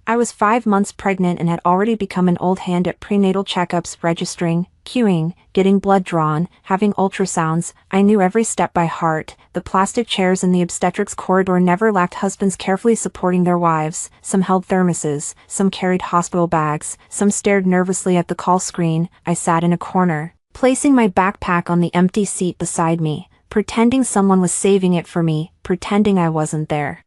I was 5 months pregnant and had already become an old hand at prenatal checkups, registering, queuing, getting blood drawn, having ultrasounds. I knew every step by heart. The plastic chairs in the obstetrics corridor never lacked husbands carefully supporting their wives. Some held thermoses, some carried hospital bags, some stared nervously at the call screen. I sat in a corner, placing my backpack on the empty seat beside me, pretending someone was saving it for me, pretending I wasn't there.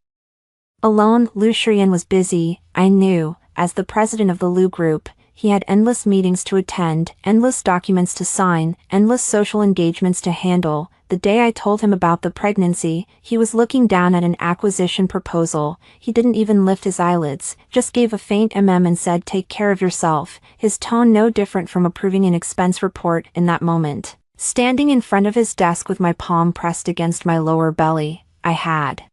Alone, Lou Sherian was busy, I knew. As the president of the Lou Group, he had endless meetings to attend, endless documents to sign, endless social engagements to handle. The day I told him about the pregnancy, he was looking down at an acquisition proposal. He didn't even lift his eyelids, just gave a faint and said, "Take care of yourself," his tone no different from approving an expense report in that moment. Standing in front of his desk with my palm pressed against my lower belly, I had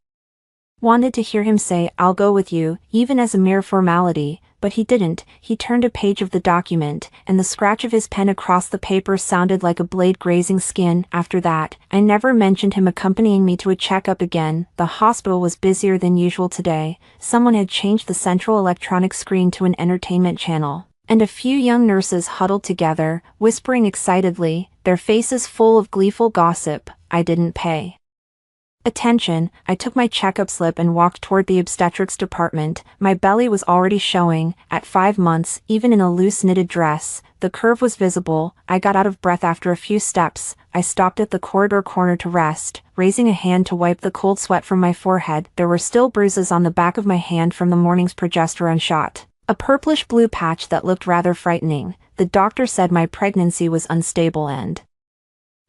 wanted to hear him say, "I'll go with you," even as a mere formality, but he didn't. He turned a page of the document, and the scratch of his pen across the paper sounded like a blade grazing skin. After that, I never mentioned him accompanying me to a checkup again. The hospital was busier than usual today. Someone had changed the central electronic screen to an entertainment channel, and a few young nurses huddled together, whispering excitedly, their faces full of gleeful gossip. I didn't pay attention. I took my checkup slip and walked toward the obstetrics department. My belly was already showing. At 5 months, even in a loose knitted dress, the curve was visible. I got out of breath after a few steps. I stopped at the corridor corner to rest, raising a hand to wipe the cold sweat from my forehead. There were still bruises on the back of my hand from the morning's progesterone shot, a purplish-blue patch that looked rather frightening. The doctor said my pregnancy was unstable and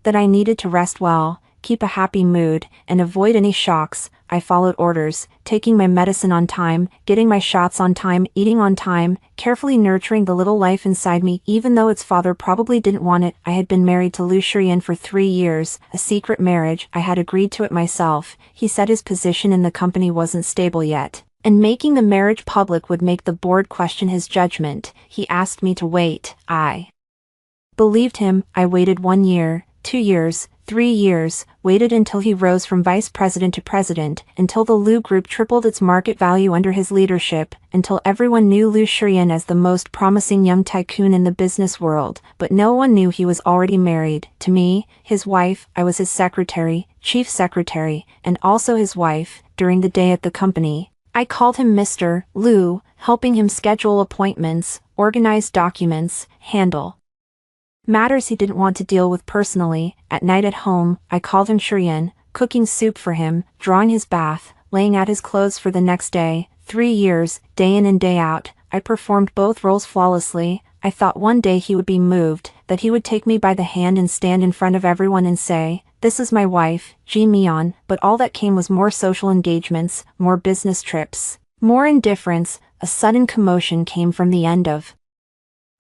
that I needed to rest well, keep a happy mood, and avoid any shocks. I followed orders, taking my medicine on time, getting my shots on time, eating on time, carefully nurturing the little life inside me, even though its father probably didn't want it. I had been married to Lou Sherian for 3 years, a secret marriage. I had agreed to it myself. He said his position in the company wasn't stable yet, and making the marriage public would make the board question his judgment. He asked me to wait. I believed him. I waited 1 year, 2 years, 3 years, waited until he rose from vice president to president, until the Lou Group tripled its market value under his leadership, until everyone knew Lou Sherian as the most promising young tycoon in the business world. But no one knew he was already married. To me, his wife. I was his secretary, chief secretary, and also his wife. During the day at the company, I called him Mr. Lou, helping him schedule appointments, organize documents, handle matters he didn't want to deal with personally. At night at home, I called him Sherian, cooking soup for him, drawing his bath, laying out his clothes for the next day. 3 years, day in and day out, I performed both roles flawlessly. I thought one day he would be moved, that he would take me by the hand and stand in front of everyone and say, "This is my wife, Ji Mion." But all that came was more social engagements, more business trips, more indifference. A sudden commotion came from the end of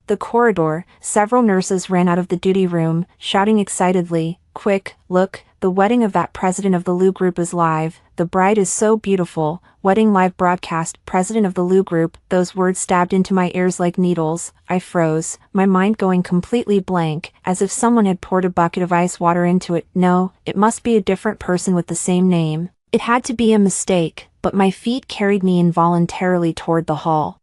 the corridor. Several nurses ran out of the duty room, shouting excitedly, "Quick, look, the wedding of that president of the Lou Group is live. The bride is so beautiful. Wedding live broadcast, president of the Lou Group." Those words stabbed into my ears like needles. I froze, my mind going completely blank, as if someone had poured a bucket of ice water into it. No, it must be a different person with the same name. It had to be a mistake, but my feet carried me involuntarily toward the hall.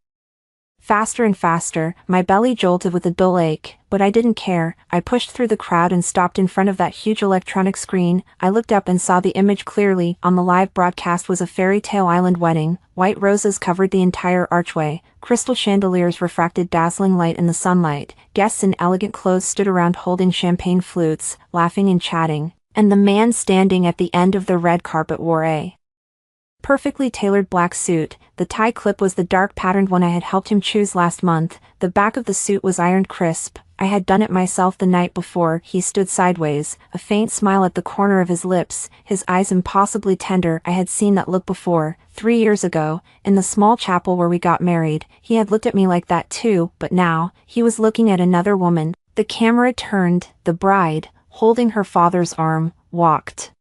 Faster and faster, my belly jolted with a dull ache, but I didn't care. I pushed through the crowd and stopped in front of that huge electronic screen. I looked up and saw the image clearly. On the live broadcast was a fairy tale island wedding. White roses covered the entire archway. Crystal chandeliers refracted dazzling light in the sunlight. Guests in elegant clothes stood around holding champagne flutes, laughing and chatting. And the man standing at the end of the red carpet wore a perfectly tailored black suit. The tie clip was the dark patterned one I had helped him choose last month. The back of the suit was ironed crisp. I had done it myself the night before. He stood sideways, a faint smile at the corner of his lips, his eyes impossibly tender. I had seen that look before, 3 years ago, in the small chapel where we got married. He had looked at me like that too, but now, he was looking at another woman. The camera turned. The bride, holding her father's arm, walked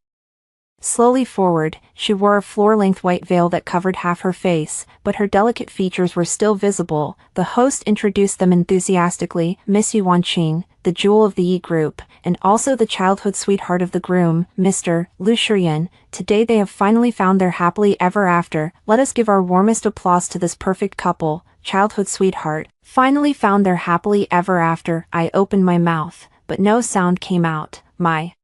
slowly forward. She wore a floor-length white veil that covered half her face, but her delicate features were still visible. The host introduced them enthusiastically: Miss Yuanqing, the jewel of the Yi group, and also the childhood sweetheart of the groom, Mr. Lu Shiyan. Today they have finally found their happily ever after. Let us give our warmest applause to this perfect couple. Childhood sweetheart, finally found their happily ever after. I opened my mouth, but no sound came out. My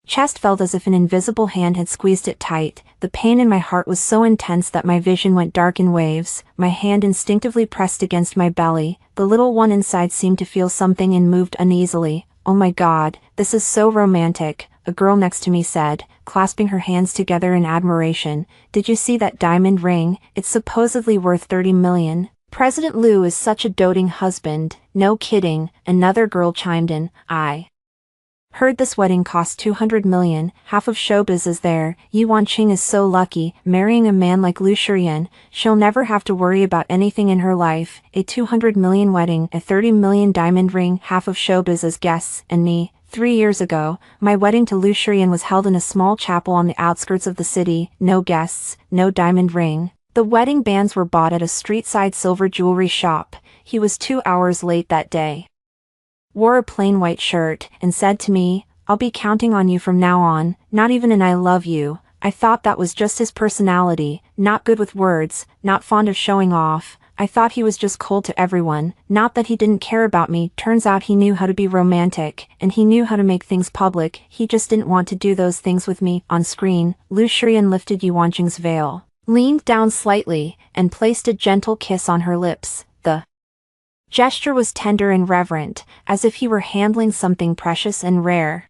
chest felt as if an invisible hand had squeezed it tight. The pain in my heart was so intense that my vision went dark in waves. My hand instinctively pressed against my belly. The little one inside seemed to feel something and moved uneasily. Oh my God, this is so romantic, a girl next to me said, clasping her hands together in admiration. Did you see that diamond ring? It's supposedly worth 30 million. President Liu is such a doting husband. No kidding, another girl chimed in. I heard this wedding cost 200 million, half of showbiz is there. Yuanqing is so lucky, marrying a man like Lu Shiyan. She'll never have to worry about anything in her life. A 200 million wedding, a 30 million diamond ring, half of showbiz as guests, and me. 3 years ago, my wedding to Lu Shiyan was held in a small chapel on the outskirts of the city. No guests, no diamond ring. The wedding bands were bought at a street-side silver jewelry shop. He was 2 hours late that day. Wore a plain white shirt, and said to me, I'll be counting on you from now on, not even an I love you. I thought that was just his personality, not good with words, not fond of showing off. I thought he was just cold to everyone, not that he didn't care about me. Turns out he knew how to be romantic, and he knew how to make things public. He just didn't want to do those things with me. On screen, Lu Shiyan lifted Yuanqing's veil, leaned down slightly, and placed a gentle kiss on her lips. The gesture was tender and reverent, as if he were handling something precious and rare.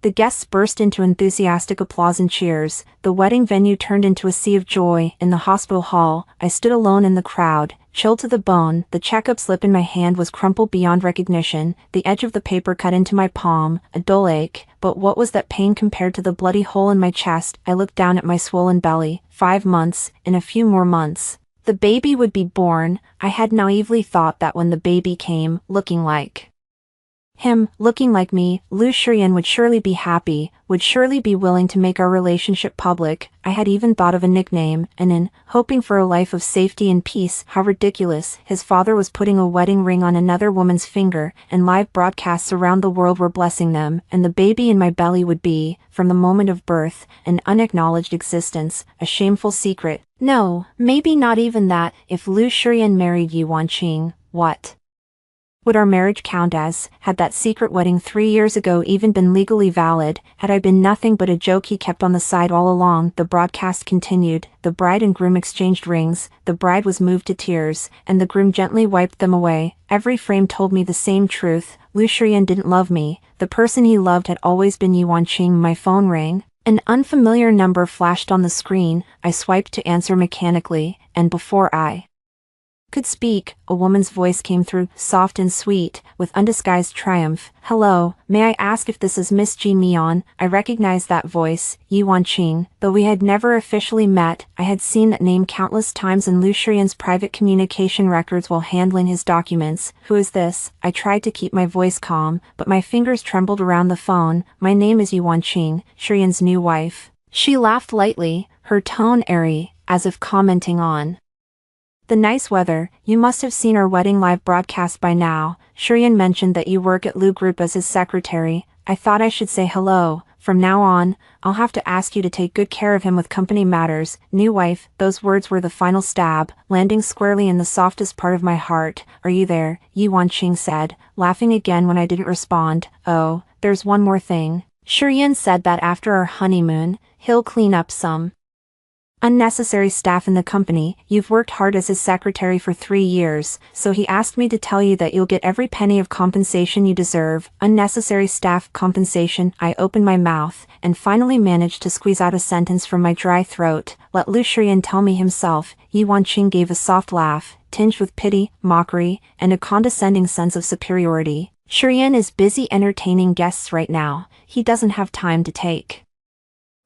The guests burst into enthusiastic applause and cheers. The wedding venue turned into a sea of joy. In the hospital hall, I stood alone in the crowd, chilled to the bone. The checkup slip in my hand was crumpled beyond recognition. The edge of the paper cut into my palm, a dull ache. But what was that pain compared to the bloody hole in my chest? I looked down at my swollen belly. 5 months, in a few more months, the baby would be born. I had naively thought that when the baby came, looking like him, looking like me, Lu Shiyan would surely be happy, would surely be willing to make our relationship public. I had even thought of a nickname, Anin, hoping for a life of safety and peace. How ridiculous. His father was putting a wedding ring on another woman's finger, and live broadcasts around the world were blessing them, and the baby in my belly would be, from the moment of birth, an unacknowledged existence, a shameful secret. No, maybe not even that. If Lu Shiyan married Yuanqing, what would our marriage count as? Had that secret wedding 3 years ago even been legally valid? Had I been nothing but a joke he kept on the side all along? The broadcast continued. The bride and groom exchanged rings. The bride was moved to tears, and the groom gently wiped them away. Every frame told me the same truth. Lu Shiyan didn't love me. The person he loved had always been Yuanqing. My phone rang. An unfamiliar number flashed on the screen. I swiped to answer mechanically, and before I could speak, a woman's voice came through, soft and sweet, with undisguised triumph. Hello, may I ask if this is Miss Ji Mian? I recognized that voice, Yuanqing. Though we had never officially met, I had seen that name countless times in Lu Shiyan's private communication records while handling his documents. Who is this? I tried to keep my voice calm, but my fingers trembled around the phone. My name is Yuanqing, Shiyan's new wife. She laughed lightly, her tone airy, as if commenting on the nice weather. You must have seen our wedding live broadcast by now. Shiyan mentioned that you work at Lu Group as his secretary. I thought I should say hello. From now on, I'll have to ask you to take good care of him with company matters. New wife, those words were the final stab, landing squarely in the softest part of my heart. Are you there? Yuanqing said, laughing again when I didn't respond. Oh, there's one more thing. Shiyan said that after our honeymoon, he'll clean up some unnecessary staff in the company. You've worked hard as his secretary for 3 years, so he asked me to tell you that you'll get every penny of compensation you deserve. Unnecessary staff compensation. I opened my mouth, and finally managed to squeeze out a sentence from my dry throat. Let Lu Shiyan tell me himself. Yuanqing gave a soft laugh, tinged with pity, mockery, and a condescending sense of superiority. Shiyan is busy entertaining guests right now. He doesn't have time to take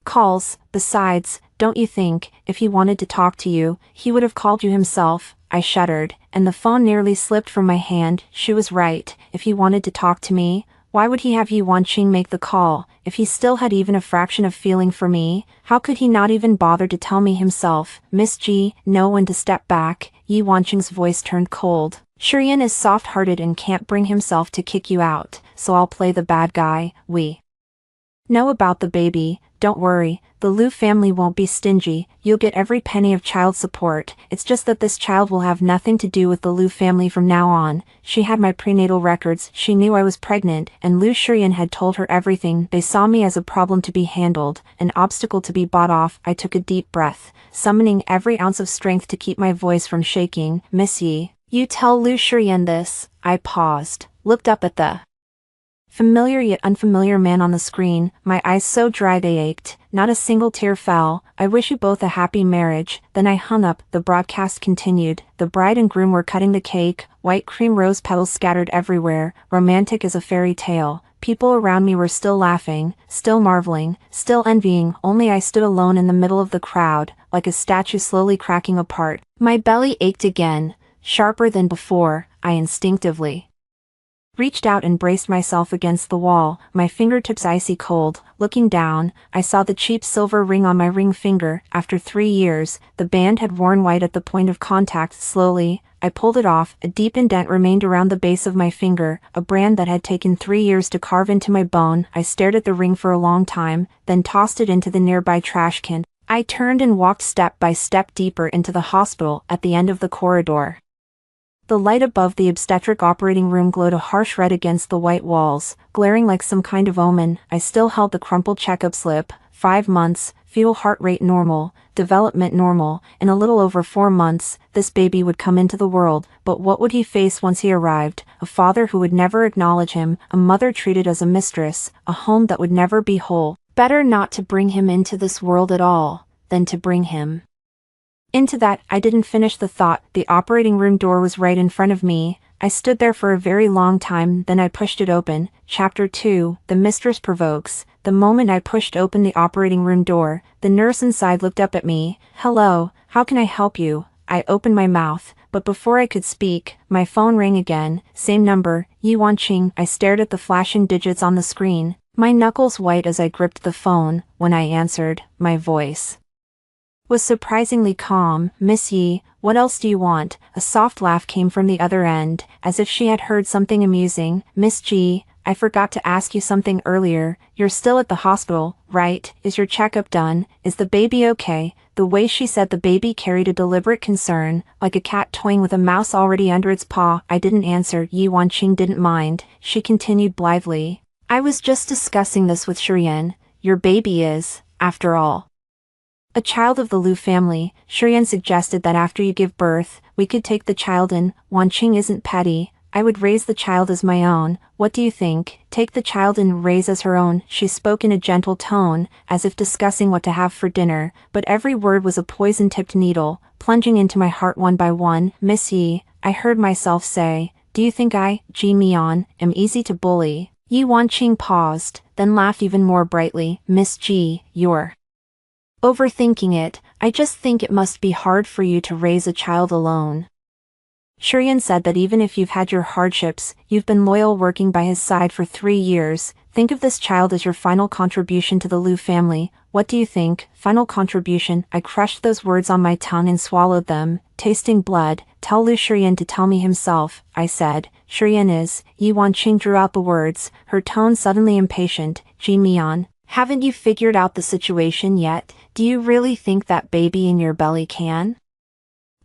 calls. Besides, don't you think, if he wanted to talk to you, he would have called you himself? I shuddered, and the phone nearly slipped from my hand. She was right. If he wanted to talk to me, Why would he have Yi Wanqing make the call? If he still had even a fraction of feeling for me, how could he not even bother to tell me himself? Miss G, know when to step back. Yi Wanqing's voice turned cold. Shurian is soft-hearted and can't bring himself to kick you out, so I'll play the bad guy. We know about the baby, don't worry, the Liu family won't be stingy, you'll get every penny of child support, it's just that this child will have nothing to do with the Liu family from now on. She had my prenatal records, she knew I was pregnant, and Liu Shurian had told her everything. They saw me as a problem to be handled, an obstacle to be bought off. I took a deep breath, summoning every ounce of strength to keep my voice from shaking. Miss Yi, you tell Liu Shurian this. I paused, looked up at the familiar yet unfamiliar man on the screen, my eyes so dry they ached, not a single tear fell. I wish you both a happy marriage. Then I hung up. The broadcast continued. The bride and groom were cutting the cake, white cream rose petals scattered everywhere, romantic as a fairy tale. People around me were still laughing, still marveling, still envying, only I stood alone in the middle of the crowd, like a statue slowly cracking apart. My belly ached again, sharper than before. I instinctively reached out and braced myself against the wall, my fingertips icy cold. Looking down, I saw the cheap silver ring on my ring finger. After 3 years, the band had worn white at the point of contact. Slowly, I pulled it off. A deep indent remained around the base of my finger, a brand that had taken 3 years to carve into my bone. I stared at the ring for a long time, then tossed it into the nearby trash can. I turned and walked step by step deeper into the hospital. At the end of the corridor, the light above the obstetric operating room glowed a harsh red against the white walls, glaring like some kind of omen. I still held the crumpled checkup slip. 5 months, fetal heart rate normal, development normal. In a little over 4 months, this baby would come into the world. But what would he face once he arrived? A father who would never acknowledge him, a mother treated as a mistress, a home that would never be whole. Better not to bring him into this world at all, than to bring him into that. I didn't finish the thought. The operating room door was right in front of me. I stood there for a very long time, then I pushed it open. Chapter 2, The Mistress Provokes. The moment I pushed open the operating room door, the nurse inside looked up at me. Hello, how can I help you? I opened my mouth, but before I could speak, my phone rang again. Same number, Yi Wanqing. I stared at the flashing digits on the screen, my knuckles white as I gripped the phone. When I answered, my voice was surprisingly calm. Miss Yi, what else do you want? A soft laugh came from the other end, as if she had heard something amusing. Miss G, I forgot to ask you something earlier. You're still at the hospital, right? Is your checkup done? Is the baby okay? The way she said the baby carried a deliberate concern, like a cat toying with a mouse already under its paw. I didn't answer. Yi Wanqing didn't mind. She continued blithely. I was just discussing this with Shurian. Your baby is, after all, a child of the Liu family. Shurian suggested that after you give birth, we could take the child in. Wanqing isn't petty. I would raise the child as my own. What do you think? Take the child and raise as her own. She spoke in a gentle tone, as if discussing what to have for dinner, but every word was a poison-tipped needle, plunging into my heart one by one. Miss Yi, I heard myself say, do you think I, Ji Mian, am easy to bully? Yi Wanqing paused, then laughed even more brightly. Miss Ji, you're overthinking it. I just think it must be hard for you to raise a child alone. Shurian said that even if you've had your hardships, you've been loyal working by his side for 3 years. Think of this child as your final contribution to the Liu family. What do you think? Final contribution? I crushed those words on my tongue and swallowed them, tasting blood. Tell Liu Shurian to tell me himself, I said. Shurian is. Yi Wanqing drew out the words, her tone suddenly impatient. Ji Mian, haven't you figured out the situation yet? Do you really think that baby in your belly can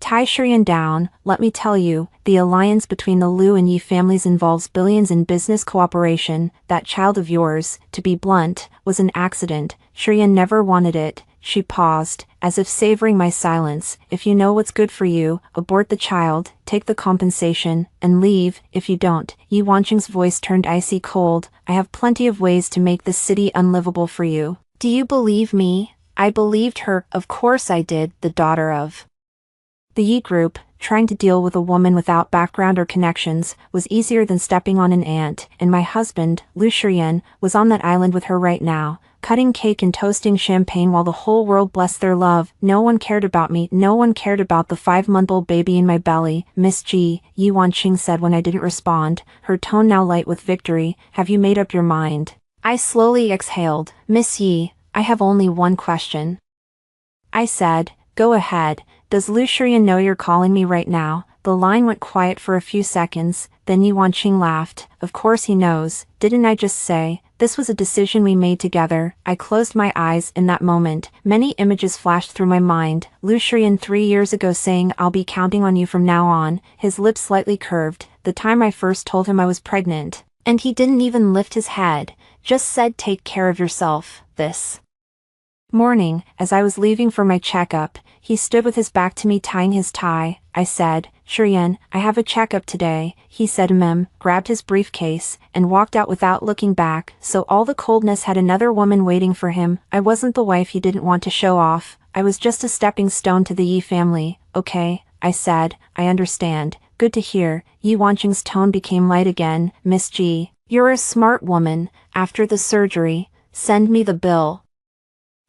tie Shurian down? Let me tell you, the alliance between the Liu and Yi families involves billions in business cooperation. That child of yours, to be blunt, was an accident. Shurian never wanted it. She paused, as if savoring my silence. If you know what's good for you, abort the child, take the compensation, and leave. If you don't. Yi Wanqing's voice turned icy cold. I have plenty of ways to make this city unlivable for you. Do you believe me? I believed her. Of course I did. The daughter of the Yi group, trying to deal with a woman without background or connections, was easier than stepping on an ant, and my husband, Liu Shurian, was on that island with her right now. cutting cake and toasting champagne while the whole world blessed their love. No one cared about me, no one cared about the 5-month-old baby in my belly. Miss G, Yi Wanqing said when I didn't respond, her tone now light with victory. Have you made up your mind? I slowly exhaled. Miss Yi, I have only one question. I said, go ahead. Does Lu Shiyan know you're calling me right now? The line went quiet for a few seconds, then Yi Wanqing laughed. Of course he knows, didn't I just say? This was a decision we made together. I closed my eyes in that moment. Many images flashed through my mind. Lu Shiyan 3 years ago saying, I'll be counting on you from now on, his lips slightly curved, the time I first told him I was pregnant. And he didn't even lift his head, just said take care of yourself. This morning, as I was leaving for my checkup, he stood with his back to me tying his tie. I said, Shiyan, I have a checkup today. He said grabbed his briefcase, and walked out without looking back. So all the coldness had another woman waiting for him. I wasn't the wife he didn't want to show off. I was just a stepping stone to the Yi family. Okay, I said, I understand. Good to hear. Yi Wanqing's tone became light again. Miss G, you're a smart woman. After the surgery, send me the bill.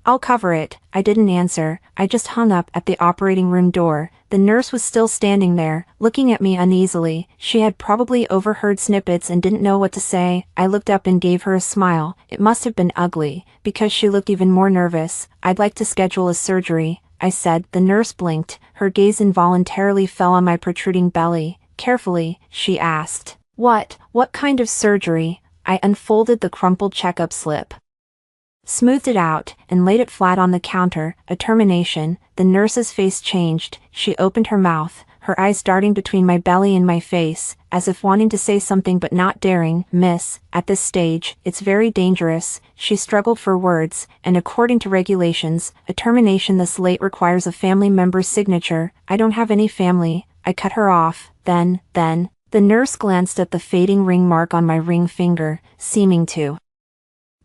I'll cover it. I didn't answer. I just hung up at the operating room door. The nurse was still standing there, looking at me uneasily. She had probably overheard snippets and didn't know what to say. I looked up and gave her a smile. It must have been ugly, because she looked even more nervous. I'd like to schedule a surgery, I said. The nurse blinked. Her gaze involuntarily fell on my protruding belly. Carefully, she asked. What kind of surgery? I unfolded the crumpled checkup slip, smoothed it out, and laid it flat on the counter. A termination. The nurse's face changed. She opened her mouth, her eyes darting between my belly and my face, as if wanting to say something but not daring. Miss, at this stage, it's very dangerous. She struggled for words, and according to regulations, a termination this late requires a family member's signature. I don't have any family. I cut her off. Then, the nurse glanced at the fading ring mark on my ring finger, seeming to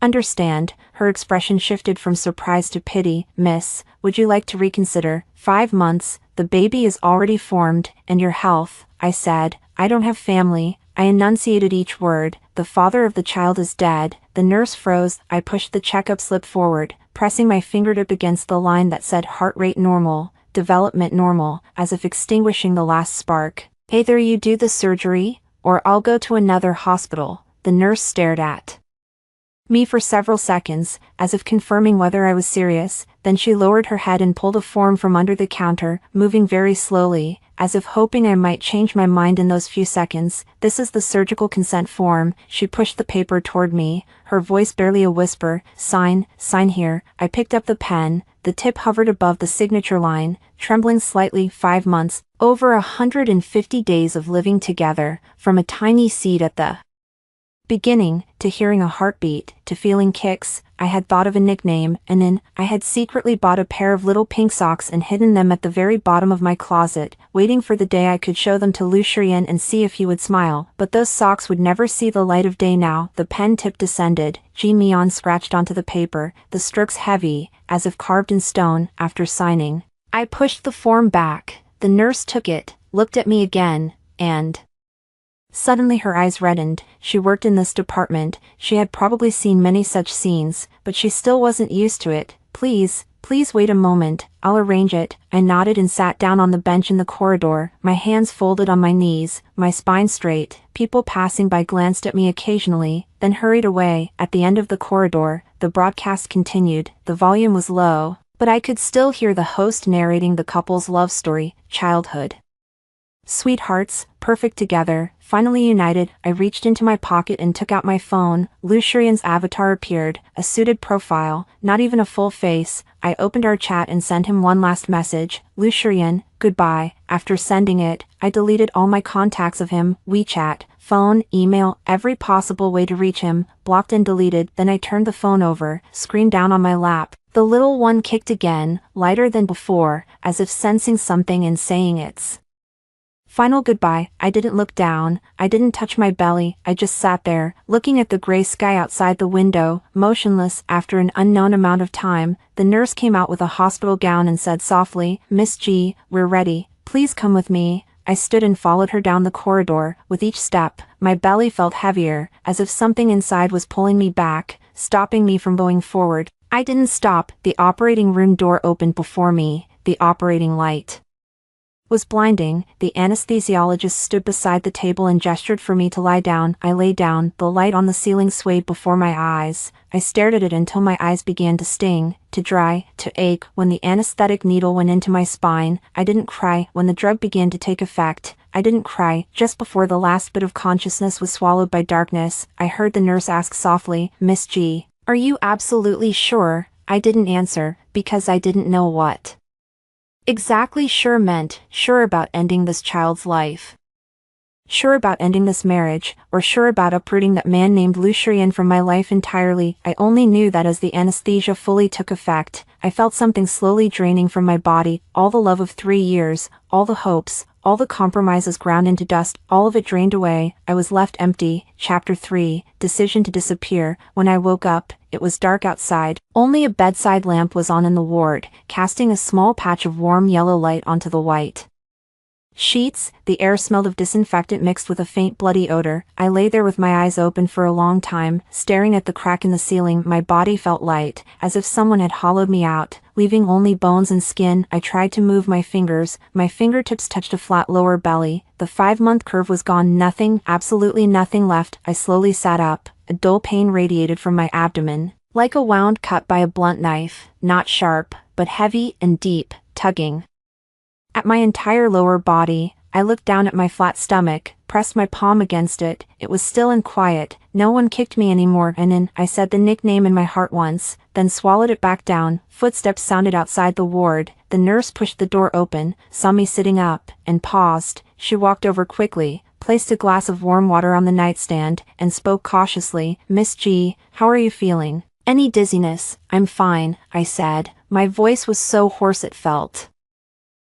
understand. Her expression shifted from surprise to pity. Miss, would you like to reconsider? 5 months, the baby is already formed, and your health, I said. I don't have family. I enunciated each word. The father of the child is dead. The nurse froze. I pushed the checkup slip forward, pressing my fingertip against the line that said heart rate normal, development normal, as if extinguishing the last spark. Either you do the surgery, or I'll go to another hospital. The nurse stared at me for several seconds, as if confirming whether I was serious. Then she lowered her head and pulled a form from under the counter, moving very slowly, as if hoping I might change my mind in those few seconds. This is the surgical consent form. She pushed the paper toward me, her voice barely a whisper. Sign here. I picked up the pen. The tip hovered above the signature line, trembling slightly. 5 months, over 150 days of living together, from a tiny seed at the beginning, to hearing a heartbeat, to feeling kicks. I had thought of a nickname, and then, I had secretly bought a pair of little pink socks and hidden them at the very bottom of my closet, waiting for the day I could show them to Lu Shiyan and see if he would smile. But those socks would never see the light of day now. The pen tip descended. Ji Mian scratched onto the paper, the strokes heavy, as if carved in stone. After signing, I pushed the form back. The nurse took it, looked at me again, and suddenly her eyes reddened. She worked in this department. She had probably seen many such scenes, but she still wasn't used to it. Please wait a moment. I'll arrange it. I nodded and sat down on the bench in the corridor, my hands folded on my knees, my spine straight. People passing by glanced at me occasionally, then hurried away. At the end of the corridor, the broadcast continued. The volume was low, but I could still hear the host narrating the couple's love story, childhood, sweethearts, perfect together, finally united. I reached into my pocket and took out my phone. Lu Shiyan's avatar appeared, a suited profile, not even a full face. I opened our chat and sent him one last message. Lu Shiyan, goodbye. After sending it, I deleted all my contacts of him, WeChat, phone, email, every possible way to reach him, blocked and deleted. Then I turned the phone over, screen down on my lap. The little one kicked again, lighter than before, as if sensing something and saying its final goodbye. I didn't look down, I didn't touch my belly, I just sat there, looking at the gray sky outside the window, motionless. After an unknown amount of time, the nurse came out with a hospital gown and said softly, Miss G, we're ready, please come with me. I stood and followed her down the corridor. With each step, my belly felt heavier, as if something inside was pulling me back, stopping me from going forward. I didn't stop. The operating room door opened before me. The operating light was blinding. The anesthesiologist stood beside the table and gestured for me to lie down. I lay down. The light on the ceiling swayed before my eyes. I stared at it until my eyes began to sting, to dry, to ache. When the anesthetic needle went into my spine, I didn't cry. When the drug began to take effect, I didn't cry. Just before the last bit of consciousness was swallowed by darkness, I heard the nurse ask softly, "Miss G, are you absolutely sure?" I didn't answer, because I didn't know what exactly sure meant. Sure about ending this child's life? Sure about ending this marriage, or sure about uprooting that man named Lucien from my life entirely? I only knew that as the anesthesia fully took effect, I felt something slowly draining from my body. All the love of 3 years, all the hopes, all the compromises ground into dust, all of it drained away. I was left empty. Chapter 3, Decision to Disappear. When I woke up, it was dark outside. Only a bedside lamp was on in the ward, casting a small patch of warm yellow light onto the white sheets. The air smelled of disinfectant mixed with a faint bloody odor. I lay there with my eyes open for a long time, staring at the crack in the ceiling. My body felt light, as if someone had hollowed me out, leaving only bones and skin. I tried to move my fingers. My fingertips touched a flat lower belly. The 5-month curve was gone. Nothing, absolutely nothing left. I slowly sat up. A dull pain radiated from my abdomen, like a wound cut by a blunt knife, not sharp, but heavy and deep, tugging at my entire lower body. I looked down at my flat stomach, pressed my palm against it. It was still and quiet. No one kicked me anymore. And in, I said the nickname in my heart once, then swallowed it back down. Footsteps sounded outside the ward. The nurse pushed the door open, saw me sitting up, and paused. She walked over quickly, placed a glass of warm water on the nightstand, and spoke cautiously. "Miss G, how are you feeling? Any dizziness?" "I'm fine," I said. My voice was so hoarse it felt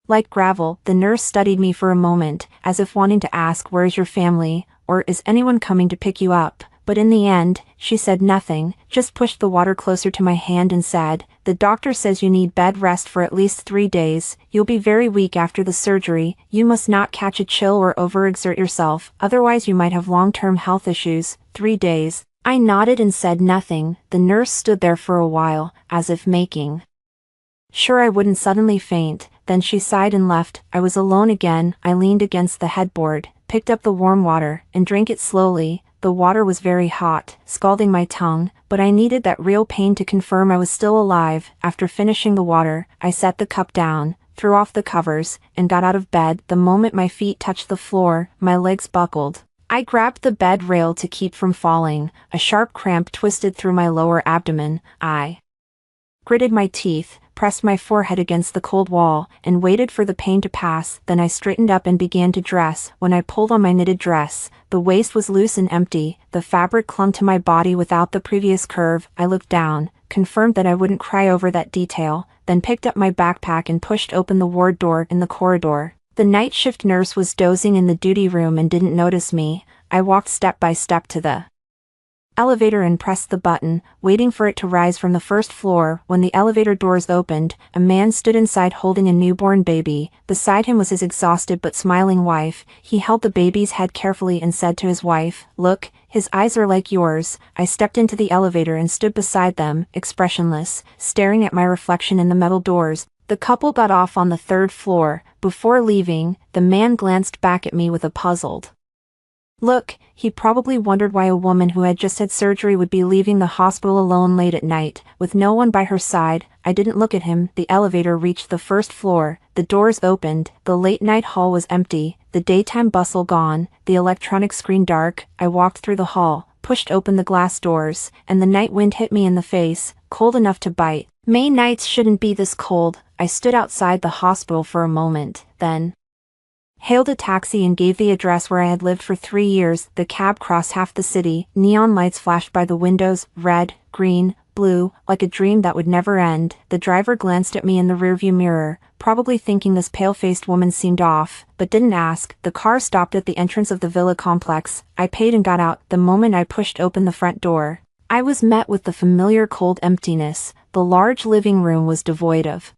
like gravel. The nurse studied me for a moment, as if wanting to ask, "Where is your family?" or "Is anyone coming to pick you up?" But in the end, she said nothing, just pushed the water closer to my hand and said, "The doctor says you need bed rest for at least 3 days. You'll be very weak after the surgery. You must not catch a chill or overexert yourself, otherwise you might have long-term health issues." 3 days. I nodded and said nothing. The nurse stood there for a while, as if making sure I wouldn't suddenly faint. Then she sighed and left. I was alone again. I leaned against the headboard, picked up the warm water, and drank it slowly. The water was very hot, scalding my tongue, but I needed that real pain to confirm I was still alive. After finishing the water, I set the cup down, threw off the covers, and got out of bed. The moment my feet touched the floor, my legs buckled. I grabbed the bed rail to keep from falling. A sharp cramp twisted through my lower abdomen. I gritted my teeth, pressed my forehead against the cold wall, and waited for the pain to pass. Then I straightened up and began to dress. When I pulled on my knitted dress, the waist was loose and empty. The fabric clung to my body without the previous curve. I looked down, confirmed that I wouldn't cry over that detail, then picked up my backpack and pushed open the ward door in the corridor. The night shift nurse was dozing in the duty room and didn't notice me. I walked step by step to the elevator and pressed the button, waiting for it to rise from the first floor. When the elevator doors opened, a man stood inside holding a newborn baby. Beside him was his exhausted but smiling wife. He held the baby's head carefully and said to his wife, "Look, his eyes are like yours." I stepped into the elevator and stood beside them, expressionless, staring at my reflection in the metal doors. The couple got off on the 3rd floor. Before leaving, the man glanced back at me with a puzzled look. He probably wondered why a woman who had just had surgery would be leaving the hospital alone late at night, with no one by her side. I didn't look at him. The elevator reached the 1st floor, the doors opened, the late-night hall was empty, the daytime bustle gone, the electronic screen dark. I walked through the hall, pushed open the glass doors, and the night wind hit me in the face, cold enough to bite. May nights shouldn't be this cold. I stood outside the hospital for a moment, then hailed a taxi and gave the address where I had lived for 3 years. The cab crossed half the city. Neon lights flashed by the windows, red, green, blue, like a dream that would never end. The driver glanced at me in the rearview mirror, probably thinking this pale-faced woman seemed off, but didn't ask. The car stopped at the entrance of the villa complex. I paid and got out. The moment I pushed open the front door, I was met with the familiar cold emptiness. The large living room was devoid of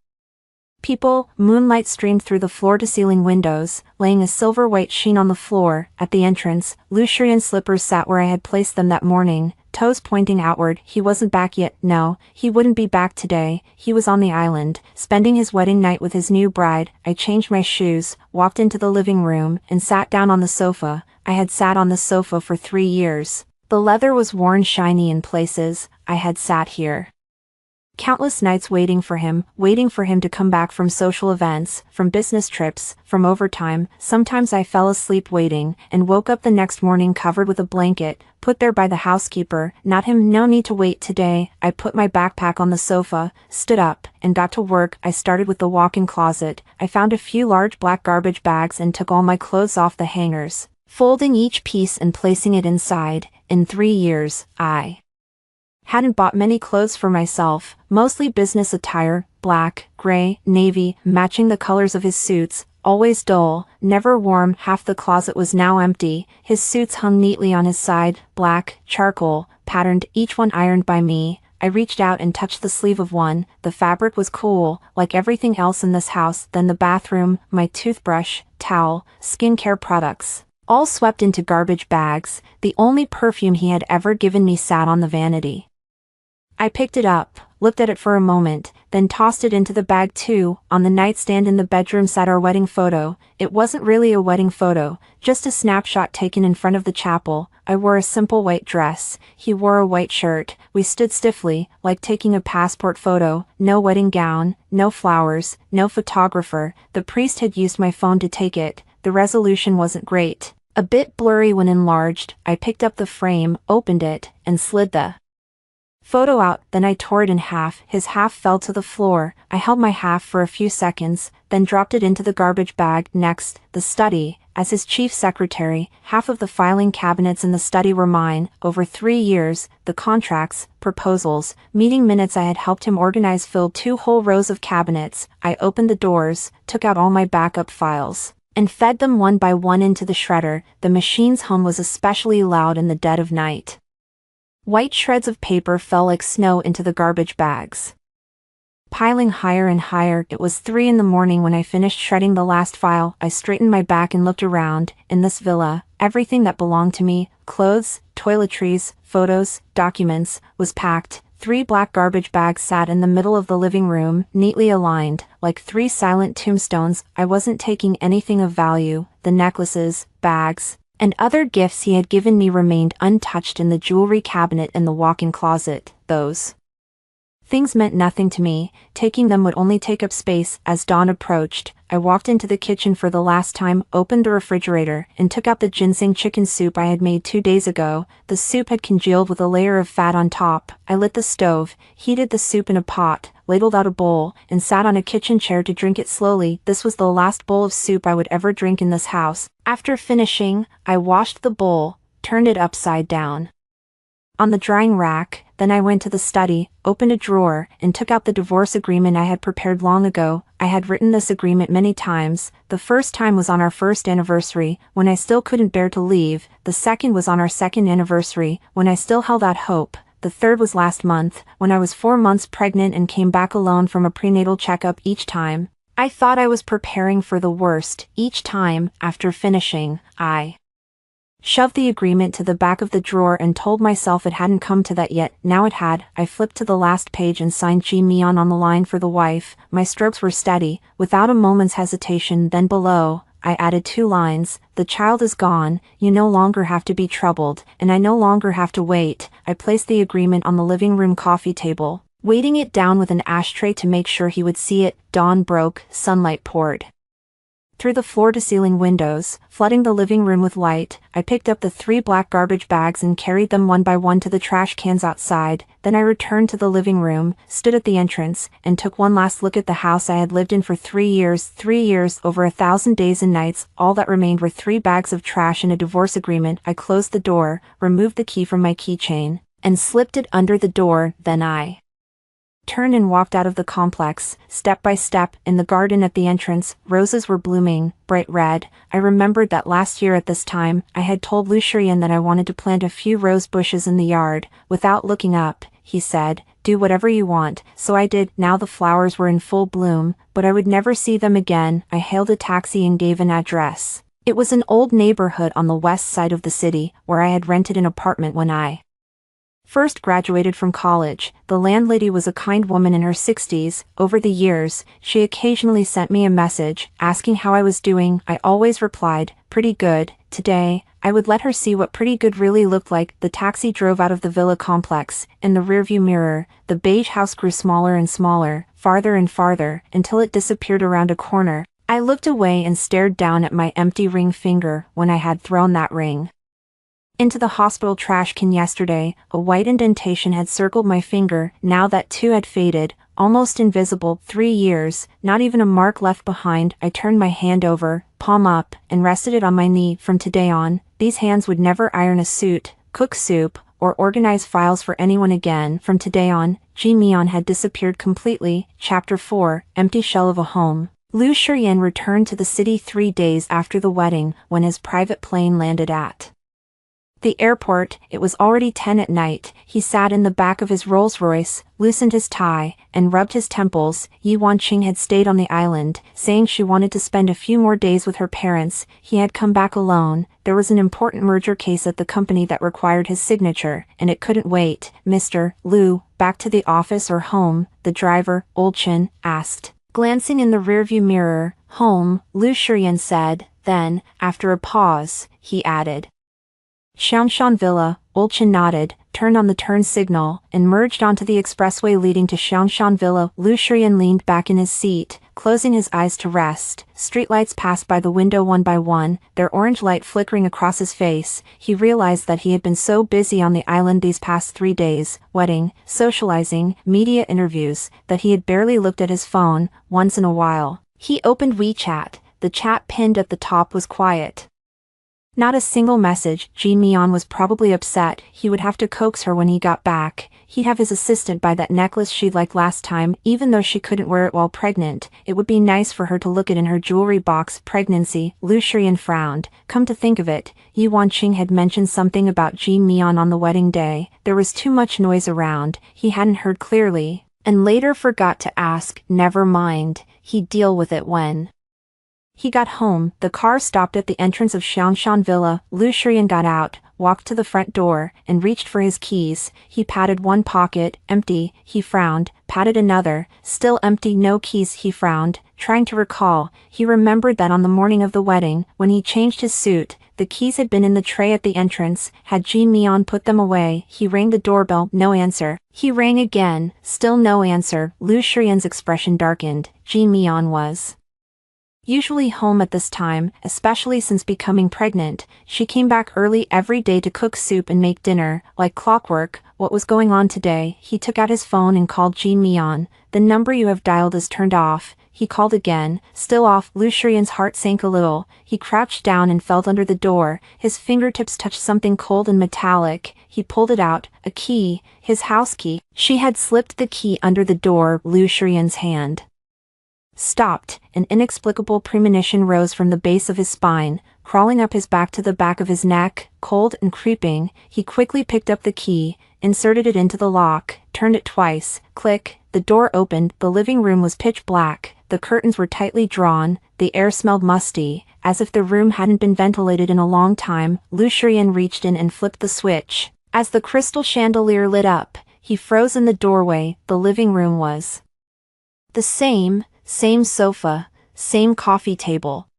People, moonlight streamed through the floor-to-ceiling windows, laying a silver-white sheen on the floor. At the entrance, Lucian's slippers sat where I had placed them that morning, toes pointing outward. He wasn't back yet. No, he wouldn't be back today. He was on the island, spending his wedding night with his new bride. I changed my shoes, walked into the living room, and sat down on the sofa. I had sat on the sofa for 3 years. The leather was worn shiny in places. I had sat here countless nights waiting for him to come back from social events, from business trips, from overtime. Sometimes I fell asleep waiting, and woke up the next morning covered with a blanket, put there by the housekeeper. Not him. No need to wait today. I put my backpack on the sofa, stood up, and got to work. I started with the walk-in closet. I found a few large black garbage bags and took all my clothes off the hangers, folding each piece and placing it inside. In 3 years, I hadn't bought many clothes for myself, mostly business attire, black, gray, navy, matching the colors of his suits, always dull, never warm. Half the closet was now empty. His suits hung neatly on his side, black, charcoal, patterned, each one ironed by me. I reached out and touched the sleeve of one. The fabric was cool, like everything else in this house. Then the bathroom, my toothbrush, towel, skincare products, all swept into garbage bags. The only perfume he had ever given me sat on the vanity. I picked it up, looked at it for a moment, then tossed it into the bag too. On the nightstand in the bedroom sat our wedding photo. It wasn't really a wedding photo, just a snapshot taken in front of the chapel. I wore a simple white dress. He wore a white shirt. We stood stiffly, like taking a passport photo. No wedding gown, no flowers, no photographer. The priest had used my phone to take it. The resolution wasn't great, a bit blurry when enlarged. I picked up the frame, opened it, and slid the photo out. Then I tore it in half. His half fell to the floor. I held my half for a few seconds, then dropped it into the garbage bag. Next, the study. As his chief secretary, half of the filing cabinets in the study were mine. Over 3 years, the contracts, proposals, meeting minutes I had helped him organize filled 2 whole rows of cabinets. I opened the doors, took out all my backup files, and fed them one by one into the shredder. The machine's hum was especially loud in the dead of night. White shreds of paper fell like snow into the garbage bags, piling higher and higher. It was 3 in the morning when I finished shredding the last file. I straightened my back and looked around. In this villa, everything that belonged to me, clothes, toiletries, photos, documents, was packed. 3 black garbage bags sat in the middle of the living room, neatly aligned, like 3 silent tombstones. I wasn't taking anything of value. The necklaces, bags, and other gifts he had given me remained untouched in the jewelry cabinet in the walk-in closet. Those things meant nothing to me. Taking them would only take up space. As dawn approached, I walked into the kitchen for the last time, opened the refrigerator, and took out the ginseng chicken soup I had made 2 days ago. The soup had congealed with a layer of fat on top. I lit the stove, heated the soup in a pot, ladled out a bowl, and sat on a kitchen chair to drink it slowly. This was the last bowl of soup I would ever drink in this house. After finishing, I washed the bowl, turned it upside down on the drying rack. Then I went to the study, opened a drawer, and took out the divorce agreement I had prepared long ago. I had written this agreement many times. The first time was on our first anniversary, when I still couldn't bear to leave. The second was on our second anniversary, when I still held out hope. The third was last month, when I was 4 months pregnant and came back alone from a prenatal checkup. Each time, I thought I was preparing for the worst. Each time, after finishing, I shoved the agreement to the back of the drawer and told myself it hadn't come to that yet. Now it had. I flipped to the last page and signed G. Meon on the line for the wife. My strokes were steady, without a moment's hesitation. Then below, I added 2 lines. The child is gone, you no longer have to be troubled, and I no longer have to wait. I placed the agreement on the living room coffee table, weighting it down with an ashtray to make sure he would see it. Dawn broke, sunlight poured through the floor-to-ceiling windows, flooding the living room with light. I picked up the 3 black garbage bags and carried them one by one to the trash cans outside. Then I returned to the living room, stood at the entrance, and took one last look at the house I had lived in for 3 years. 3 years, over 1,000 days and nights. All that remained were 3 bags of trash and a divorce agreement. I closed the door, removed the key from my keychain, and slipped it under the door. Then I turned and walked out of the complex, step by step. In the garden at the entrance, roses were blooming, bright red. I remembered that last year at this time, I had told Lucien that I wanted to plant a few rose bushes in the yard. Without looking up, he said, do whatever you want, so I did. Now the flowers were in full bloom, but I would never see them again. I hailed a taxi and gave an address. It was an old neighborhood on the west side of the city, where I had rented an apartment when I first graduated from college. The landlady was a kind woman in her 60s. Over the years, she occasionally sent me a message, asking how I was doing. I always replied, pretty good. Today, I would let her see what pretty good really looked like. The taxi drove out of the villa complex. In the rearview mirror, the beige house grew smaller and smaller, farther and farther, until it disappeared around a corner. I looked away and stared down at my empty ring finger when I had thrown that ring into the hospital trash can yesterday. A white indentation had circled my finger. Now that too had faded, almost invisible. 3 years, not even a mark left behind. I turned my hand over, palm up, and rested it on my knee. From today on, these hands would never iron a suit, cook soup, or organize files for anyone again. From today on, Ji Mian had disappeared completely. Chapter 4, Empty Shell of a Home. Liu Shiyan returned to the city 3 days after the wedding, when his private plane landed at the airport. It was already 10 at night. He sat in the back of his Rolls-Royce, loosened his tie, and rubbed his temples. Yi Wanqing had stayed on the island, saying she wanted to spend a few more days with her parents. He had come back alone. There was an important merger case at the company that required his signature, and it couldn't wait. Mr. Liu, back to the office or home? The driver, Old Chen, asked. Glancing in the rearview mirror, home, Liu Shiyan said. Then, after a pause, he added, Xiangshan Villa. Old Chen nodded, turned on the turn signal, and merged onto the expressway leading to Xiangshan Villa. Liu Shiyan leaned back in his seat, closing his eyes to rest. Streetlights passed by the window one by one, their orange light flickering across his face. He realized that he had been so busy on the island these past 3 days, wedding, socializing, media interviews, that he had barely looked at his phone. Once in a while, he opened WeChat. The chat pinned at the top was quiet. Not a single message. Ji Mian was probably upset. He would have to coax her when he got back. He'd have his assistant buy that necklace she'd like last time. Even though she couldn't wear it while pregnant, it would be nice for her to look it in her jewelry box. Pregnancy. Liu Shiyan frowned. Come to think of it, Yi Wanqing had mentioned something about Ji Mian on the wedding day. There was too much noise around. He hadn't heard clearly, and later forgot to ask. Never mind. He'd deal with it when he got home. The car stopped at the entrance of Xiangshan Villa. Liu Shiyan got out, walked to the front door, and reached for his keys. He patted one pocket, empty. He frowned, patted another, still empty. No keys. He frowned, trying to recall. He remembered that on the morning of the wedding, when he changed his suit, the keys had been in the tray at the entrance. Had Ji Mian put them away? He rang the doorbell. No answer. He rang again. Still no answer. Liu Shiyan's expression darkened. Ji Mian was usually home at this time, especially since becoming pregnant. She came back early every day to cook soup and make dinner, like clockwork. What was going on today? He took out his phone and called Ji Mian. The number you have dialed is turned off. He called again. Still off. Liu Shiyan's heart sank a little. He crouched down and felt under the door. His fingertips touched something cold and metallic. He pulled it out. A key. His house key. She had slipped the key under the door. Liu Shiyan's hand stopped. An inexplicable premonition rose from the base of his spine, crawling up his back to the back of his neck, cold and creeping. He quickly picked up the key, inserted it into the lock, turned it twice. Click. The door opened. The living room was pitch black. The curtains were tightly drawn. The air smelled musty, as if the room hadn't been ventilated in a long time. Liu Shiyan reached in and flipped the switch. As the crystal chandelier lit up, he froze in the doorway. The living room was the same sofa, same coffee table,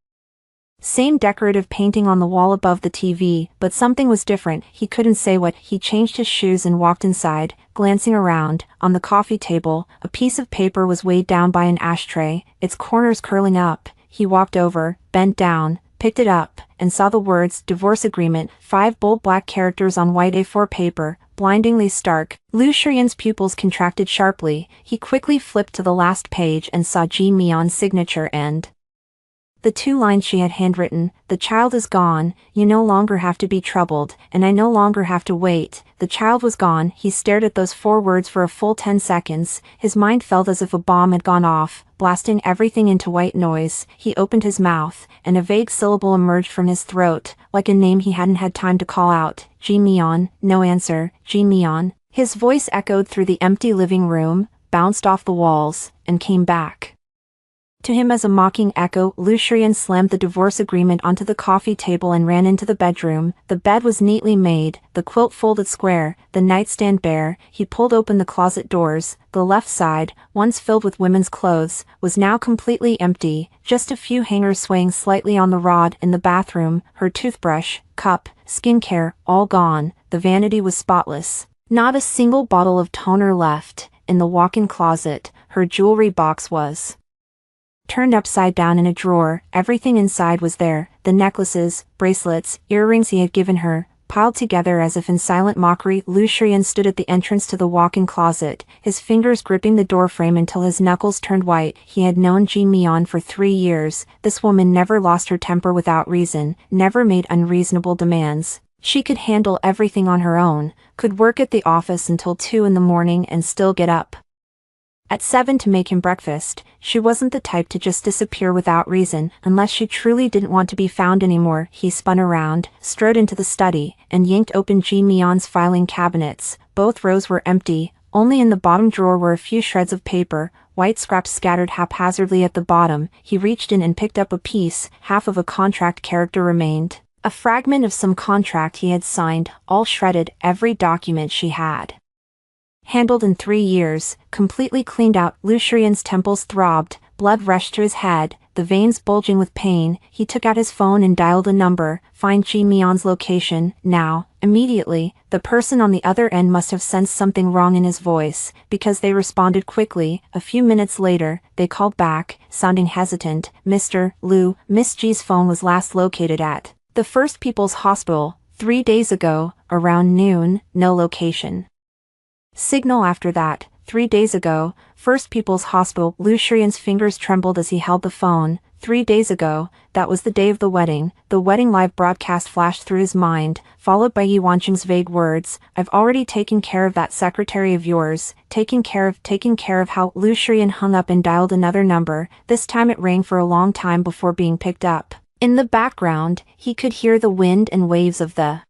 same decorative painting on the wall above the TV, but something was different. He couldn't say what. He changed his shoes and walked inside, glancing around. On the coffee table, a piece of paper was weighed down by an ashtray, its corners curling up. He walked over, bent down, picked it up, and saw the words, divorce agreement, 5 bold black characters on white A4 paper, blindingly stark. Liu Shiyan's pupils contracted sharply. He quickly flipped to the last page and saw Ji Mian's signature and the 2 lines she had handwritten. The child is gone. You no longer have to be troubled, and I no longer have to wait. The child was gone. He stared at those 4 words for a full 10 seconds. His mind felt as if a bomb had gone off, blasting everything into white noise. He opened his mouth, and a vague syllable emerged from his throat, like a name he hadn't had time to call out. Ji Mian. No answer. Ji Mian. His voice echoed through the empty living room, bounced off the walls, and came back to him as a mocking echo. Lucien slammed the divorce agreement onto the coffee table and ran into the bedroom. The bed was neatly made, the quilt folded square, the nightstand bare. He pulled open the closet doors. The left side, once filled with women's clothes, was now completely empty, just a few hangers swaying slightly on the rod. In the bathroom, her toothbrush, cup, skincare, all gone. The vanity was spotless. Not a single bottle of toner left. In the walk-in closet, her jewelry box was turned upside down in a drawer. Everything inside was there, the necklaces, bracelets, earrings he had given her, piled together as if in silent mockery. Lucien stood at the entrance to the walk-in closet, his fingers gripping the doorframe until his knuckles turned white. He had known Jean Mion for 3 years. This woman never lost her temper without reason, never made unreasonable demands. She could handle everything on her own, could work at the office until 2 in the morning and still get up at 7 to make him breakfast. She wasn't the type to just disappear without reason, unless she truly didn't want to be found anymore. He spun around, strode into the study, and yanked open Jean Mion's filing cabinets. Both rows were empty, only in the bottom drawer were a few shreds of paper, white scraps scattered haphazardly at the bottom. He reached in and picked up a piece. Half of a contract character remained. A fragment of some contract he had signed, all shredded, every document she had handled in 3 years, completely cleaned out. Lucien's temples throbbed, blood rushed to his head, the veins bulging with pain. He took out his phone and dialed a number. Find Jean Mion's location, now, immediately. The person on the other end must have sensed something wrong in his voice, because they responded quickly. A few minutes later, they called back, sounding hesitant. Mr. Liu, Miss G's phone was last located at the First People's Hospital, 3 days ago, around noon, no location signal after that. 3 days ago, First People's Hospital. Lucien's fingers trembled as he held the phone. 3 days ago, that was the day of the wedding. The wedding live broadcast flashed through his mind, followed by Yi Wanqing's vague words. I've already taken care of that secretary of yours. Taken care of how? Lucien hung up and dialed another number. This time it rang for a long time before being picked up. In the background, he could hear the wind and waves of the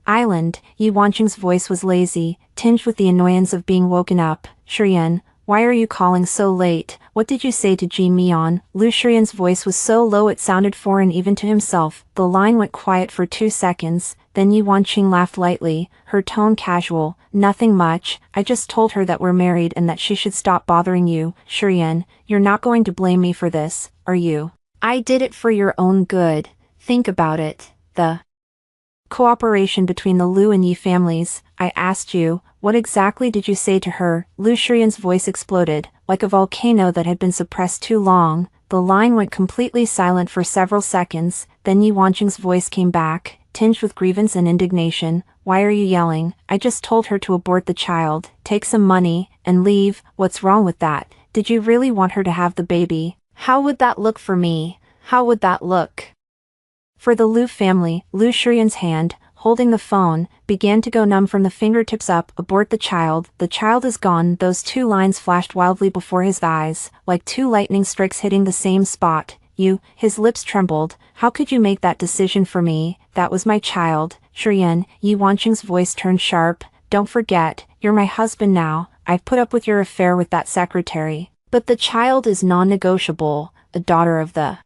island. Yi Wanqing's voice was lazy, tinged with the annoyance of being woken up. Shurian, why are you calling so late? What did you say to Jean Mion? Lucien's voice was so low it sounded foreign even to himself. The line went quiet for 2 seconds, then Yi Wanqing laughed lightly, her tone casual. Nothing much, I just told her that we're married and that she should stop bothering you. Shurian, you're not going to blame me for this, are you? I did it for your own good. Think about it. The cooperation between the Liu and Yi families. I asked you, what exactly did you say to her? Lucien's voice exploded, like a volcano that had been suppressed too long. The line went completely silent for several seconds, then Yi Wanqing's voice came back, tinged with grievance and indignation. Why are you yelling? I just told her to abort the child, take some money, and leave. What's wrong with that? Did you really want her to have the baby? How would that look for me? How would that look for the Liu family? Lucien's hand, holding the phone, began to go numb from the fingertips up. Abort the child is gone. Those 2 lines flashed wildly before his eyes, like 2 lightning strikes hitting the same spot. You, his lips trembled. How could you make that decision for me? That was my child. Shurian, Yi Wanqing's voice turned sharp. Don't forget, you're my husband now. I've put up with your affair with that secretary. But the child is non-negotiable. A daughter of the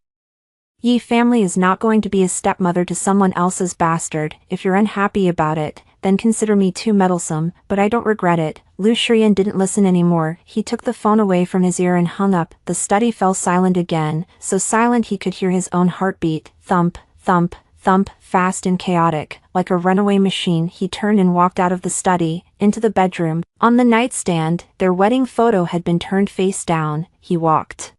Yi family is not going to be a stepmother to someone else's bastard. If you're unhappy about it, then consider me too meddlesome, but I don't regret it. Lucien didn't listen anymore. He took the phone away from his ear and hung up. The study fell silent again, so silent he could hear his own heartbeat. Thump, thump, thump, fast and chaotic, like a runaway machine. He turned and walked out of the study, into the bedroom. On the nightstand, their wedding photo had been turned face down. He walked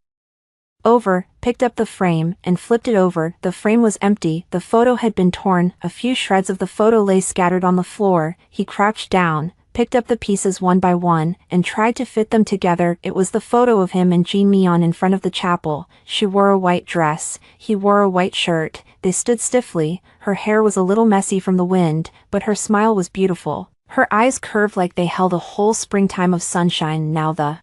over, picked up the frame, and flipped it over. The frame was empty. The photo had been torn. A few shreds of the photo lay scattered on the floor. He crouched down, picked up the pieces one by one, and tried to fit them together. It was the photo of him and Jean Mion in front of the chapel. She wore a white dress. He wore a white shirt. They stood stiffly. Her hair was a little messy from the wind, but her smile was beautiful. Her eyes curved like they held a whole springtime of sunshine. Now the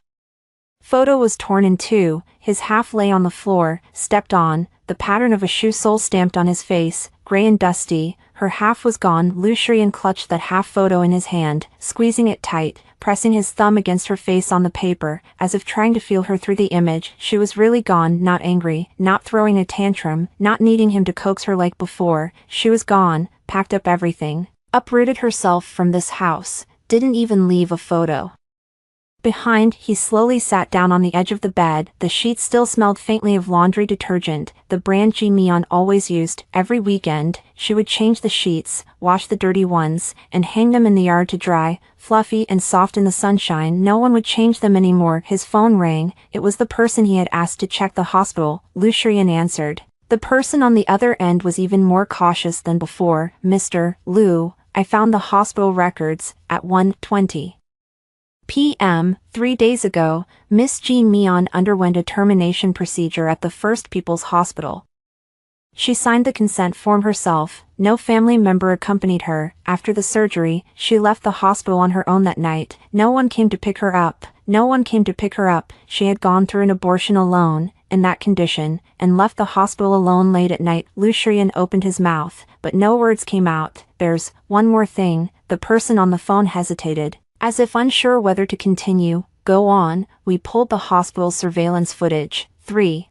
photo was torn in 2, his half lay on the floor, stepped on, the pattern of a shoe sole stamped on his face. gray and dusty. Her half was gone. Lucian clutched that half photo in his hand, squeezing it tight, pressing his thumb against her face on the paper, as if trying to feel her through the image. She was really gone, not angry, not throwing a tantrum, not needing him to coax her like before. She was gone, packed up everything, uprooted herself from this house, didn't even leave a photo behind. He slowly sat down on the edge of the bed. The sheets still smelled faintly of laundry detergent, the brand Ji-Mion always used. Every weekend, she would change the sheets, wash the dirty ones, and hang them in the yard to dry, fluffy and soft in the sunshine. No one would change them anymore. His phone rang. It was the person he had asked to check the hospital. Lucian answered. The person on the other end was even more cautious than before. Mr. Liu, I found the hospital records at 1:20 p.m. 3 days ago. Miss Ji-Mion underwent a termination procedure at the First People's Hospital. She signed the consent form herself. No family member accompanied her. After the surgery, she left the hospital on her own that night. No one came to pick her up. No one came to pick her up. She had gone through an abortion alone, in that condition, and left the hospital alone late at night. Lucian opened his mouth, but no words came out. There's one more thing. The person on the phone hesitated, as if unsure whether to continue. Go on. We pulled the hospital's surveillance footage. 3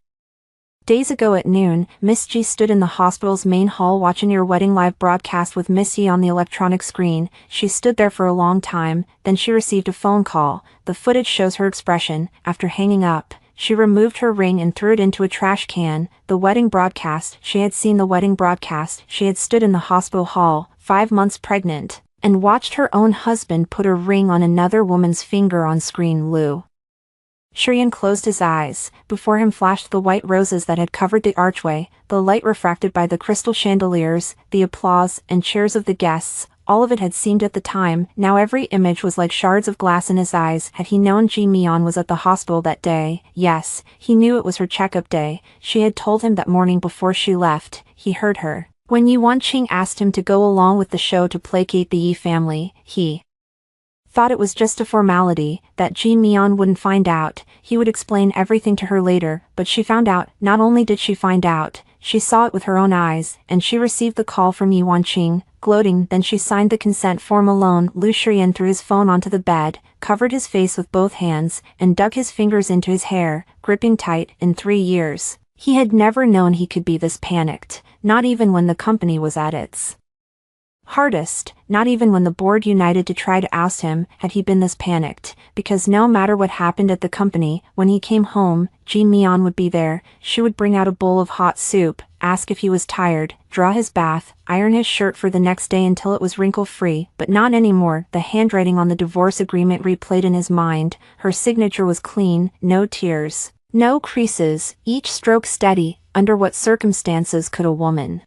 days ago at noon, Miss Ji stood in the hospital's main hall watching your wedding live broadcast with Miss Yi on the electronic screen. She stood there for a long time, then she received a phone call. The footage shows her expression. After hanging up, she removed her ring and threw it into a trash can. The wedding broadcast. She had seen the wedding broadcast. She had stood in the hospital hall, 5 months pregnant, and watched her own husband put a ring on another woman's finger on screen. Lucian closed his eyes. Before him flashed the white roses that had covered the archway, the light refracted by the crystal chandeliers, the applause and cheers of the guests. All of it had seemed at the time. Now every image was like shards of glass in his eyes. Had he known Ji-Mion was at the hospital that day? Yes, he knew it was her checkup day. She had told him that morning before she left. He heard her. When Yuan Qing asked him to go along with the show to placate the Yi family, he thought it was just a formality, that Ji-Mion wouldn't find out. He would explain everything to her later, but she found out. Not only did she find out, she saw it with her own eyes, and she received the call from Yuan Qing. Gloating, then she signed the consent form alone. Lucian threw his phone onto the bed, covered his face with both hands, and dug his fingers into his hair, gripping tight. In 3 years, he had never known he could be this panicked. Not even when the company was at its hardest, not even when the board united to try to oust him, had he been this panicked, because no matter what happened at the company, when he came home, Ji-Mion would be there. She would bring out a bowl of hot soup, ask if he was tired, draw his bath, iron his shirt for the next day until it was wrinkle-free, but not anymore. The handwriting on the divorce agreement replayed in his mind. Her signature was clean, no tears, no creases, each stroke steady. Under what circumstances could a woman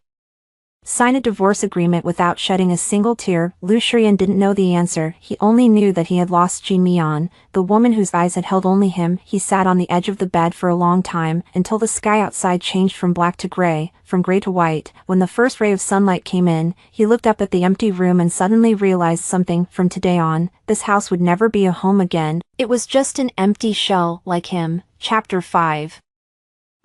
sign a divorce agreement without shedding a single tear? Lucian didn't know the answer. He only knew that he had lost Ji-Mion, the woman whose eyes had held only him. He sat on the edge of the bed for a long time, until the sky outside changed from black to gray, from gray to white. When the first ray of sunlight came in, he looked up at the empty room and suddenly realized something. From today on, this house would never be a home again. It was just an empty shell, like him. Chapter 5.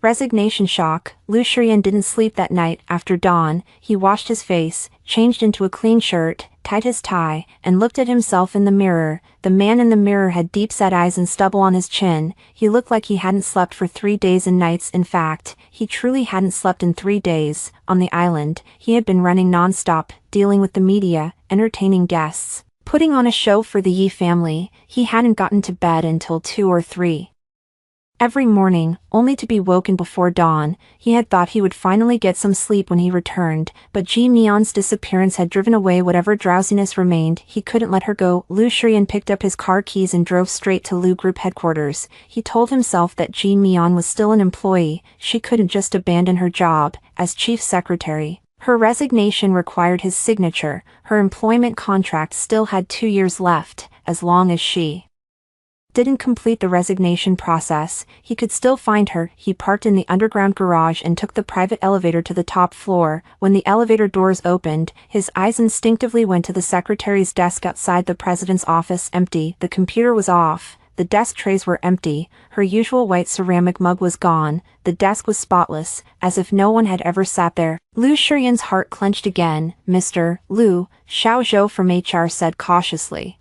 Resignation shock. Lucian didn't sleep that night. After dawn, he washed his face, changed into a clean shirt, tied his tie, and looked at himself in the mirror. The man in the mirror had deep-set eyes and stubble on his chin. He looked like he hadn't slept for 3 days and nights. In fact, he truly hadn't slept in 3 days. On the island, he had been running non-stop, dealing with the media, entertaining guests, putting on a show for the Yi family. He hadn't gotten to bed until 2 or 3 every morning, only to be woken before dawn. He had thought he would finally get some sleep when he returned, but Ji-Mion's disappearance had driven away whatever drowsiness remained. He couldn't let her go. Lucian picked up his car keys and drove straight to Lu Group headquarters. He told himself that Ji-Mion was still an employee. She couldn't just abandon her job as chief secretary. Her resignation required his signature. Her employment contract still had 2 years left. As long as she didn't complete the resignation process, he could still find her. He parked in the underground garage and took the private elevator to the top floor. When the elevator doors opened, his eyes instinctively went to the secretary's desk outside the president's office. Empty. The computer was off. the desk trays were empty, her usual white ceramic mug was gone, the desk was spotless, as if no one had ever sat there. Lu Shiyan's heart clenched again. "Mr. Lu," Xiao Zhou from HR said cautiously.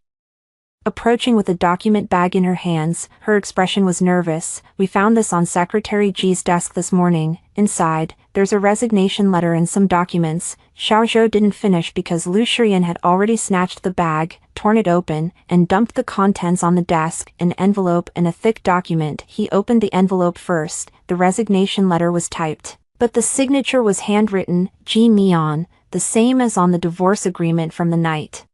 Approaching with a document bag in her hands, her expression was nervous. "We found this on Secretary Ji's desk this morning. Inside, there's a resignation letter and some documents." Xiao Zhou didn't finish because Lu Shiyan had already snatched the bag, torn it open, and dumped the contents on the desk, an envelope and a thick document. He opened the envelope first. The resignation letter was typed, but the signature was handwritten, Ji Mian, the same as on the divorce agreement from the night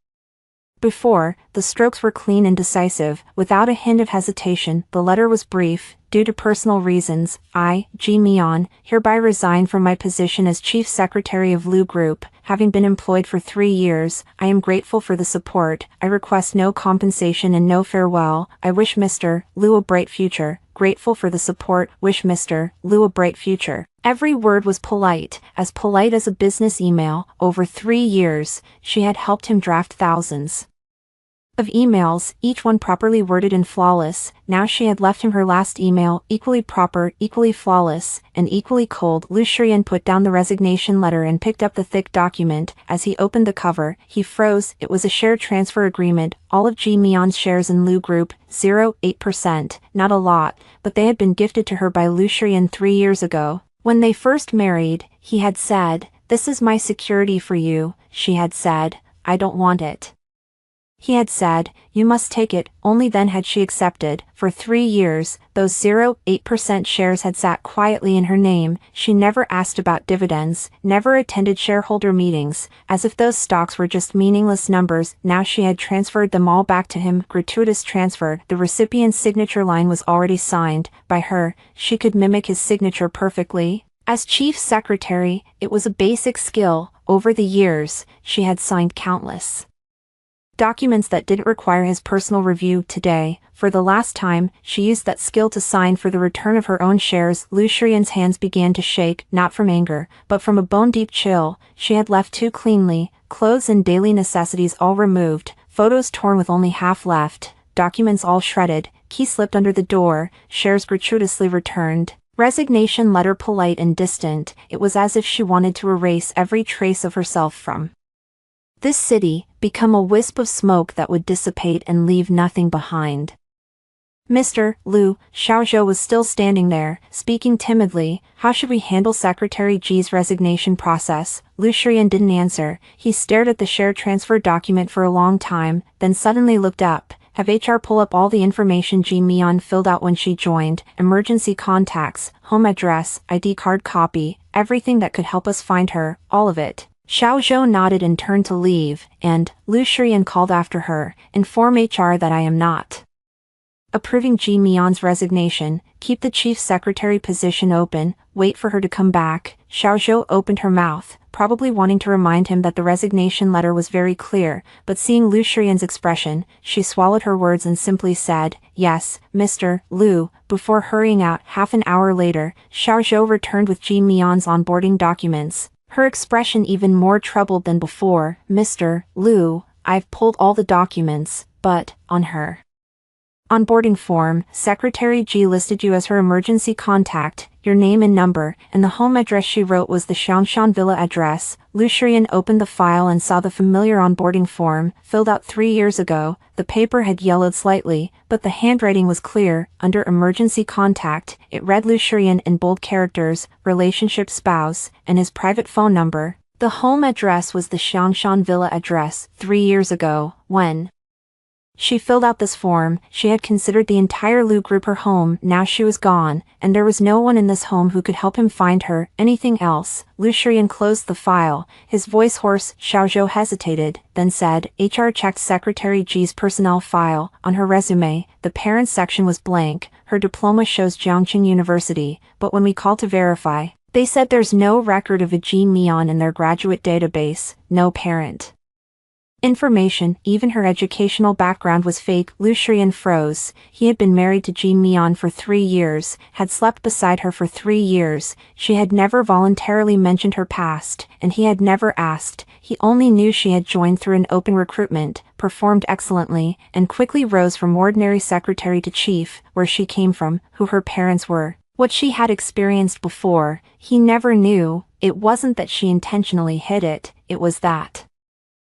before. The strokes were clean and decisive, without a hint of hesitation. The letter was brief. "Due to personal reasons, I, Ji Mian, hereby resign from my position as Chief Secretary of Lu Group, having been employed for 3 years. I am grateful for the support. I request no compensation and no farewell. I wish Mr. Lu a bright future. Grateful for the support. Wish Mr. Lu a bright future." Every word was polite as a business email. Over 3 years, she had helped him draft thousands of emails, each one properly worded and flawless. Now she had left him her last email, equally proper, equally flawless, and equally cold. Lu Shiyan put down the resignation letter and picked up the thick document. As he opened the cover, he froze. It was a share transfer agreement, all of Ji Mian's shares in Lu Group, 0.8%, not a lot, but they had been gifted to her by Lu Shiyan 3 years ago. When they first married, he had said, "This is my security for you." She had said, "I don't want it." He had said, "You must take it." Only then had she accepted. For 3 years, those 0.8% shares had sat quietly in her name. She never asked about dividends, never attended shareholder meetings, as if those stocks were just meaningless numbers. Now she had transferred them all back to him. Gratuitous transfer. The recipient's signature line was already signed by her. She could mimic his signature perfectly. As chief secretary, it was a basic skill. Over the years, she had signed countless documents that didn't require his personal review. Today, for the last time, she used that skill to sign for the return of her own shares. Lu Shiyan's hands began to shake, not from anger, but from a bone-deep chill. She had left too cleanly, clothes and daily necessities all removed, photos torn with only half left, documents all shredded, key slipped under the door, shares gratuitously returned. Resignation letter polite and distant. It was as if she wanted to erase every trace of herself from this city, become a wisp of smoke that would dissipate and leave nothing behind. "Mr. Lu," Xiao Zhou was still standing there, speaking timidly. "How should we handle Secretary Ji's resignation process?" Lu Shiyan didn't answer. He stared at the share transfer document for a long time, then suddenly looked up. "Have HR pull up all the information Ji Mian filled out when she joined, emergency contacts, home address, ID card copy, everything that could help us find her, all of it." Xiao Zhou nodded and turned to leave, and Lu Shiyan called after her, "Inform HR that I am not approving Ji Mian's resignation, keep the chief secretary position open, wait for her to come back." Xiao Zhou opened her mouth, probably wanting to remind him that the resignation letter was very clear, but seeing Lu Shiyan's expression, she swallowed her words and simply said, "Yes, Mr. Lu." Before hurrying out. Half an hour later, Xiao Zhou returned with Ji Mian's onboarding documents, her expression even more troubled than before. "Mr. Lu, I've pulled all the documents, but, on her onboarding form, Secretary Ji listed you as her emergency contact, your name and number, and the home address she wrote was the Xiangshan Villa address." Lu Shiyan opened the file and saw the familiar onboarding form, filled out 3 years ago. The paper had yellowed slightly, but the handwriting was clear. Under emergency contact, it read Lu Shiyan in bold characters, relationship spouse, and his private phone number. The home address was the Xiangshan Villa address. 3 years ago, when she filled out this form, she had considered the entire Lu Group her home. Now she was gone, and there was no one in this home who could help him find her. Anything else? Lu Shiyan closed the file, his voice hoarse. Xiao Zhou hesitated, then said, "HR checked Secretary Ji's personnel file. On her resume, the parents section was blank. Her diploma shows Jiangqing University, but when we called to verify, they said there's no record of a Ji Mian in their graduate database, no parent information. Even her educational background was fake." Lu Shiyan froze. He had been married to Ji Mian for 3 years, had slept beside her for 3 years. She had never voluntarily mentioned her past, and he had never asked. He only knew she had joined through an open recruitment, performed excellently, and quickly rose from ordinary secretary to chief, where she came from, who her parents were. What she had experienced before, he never knew. It wasn't that she intentionally hid it, it was that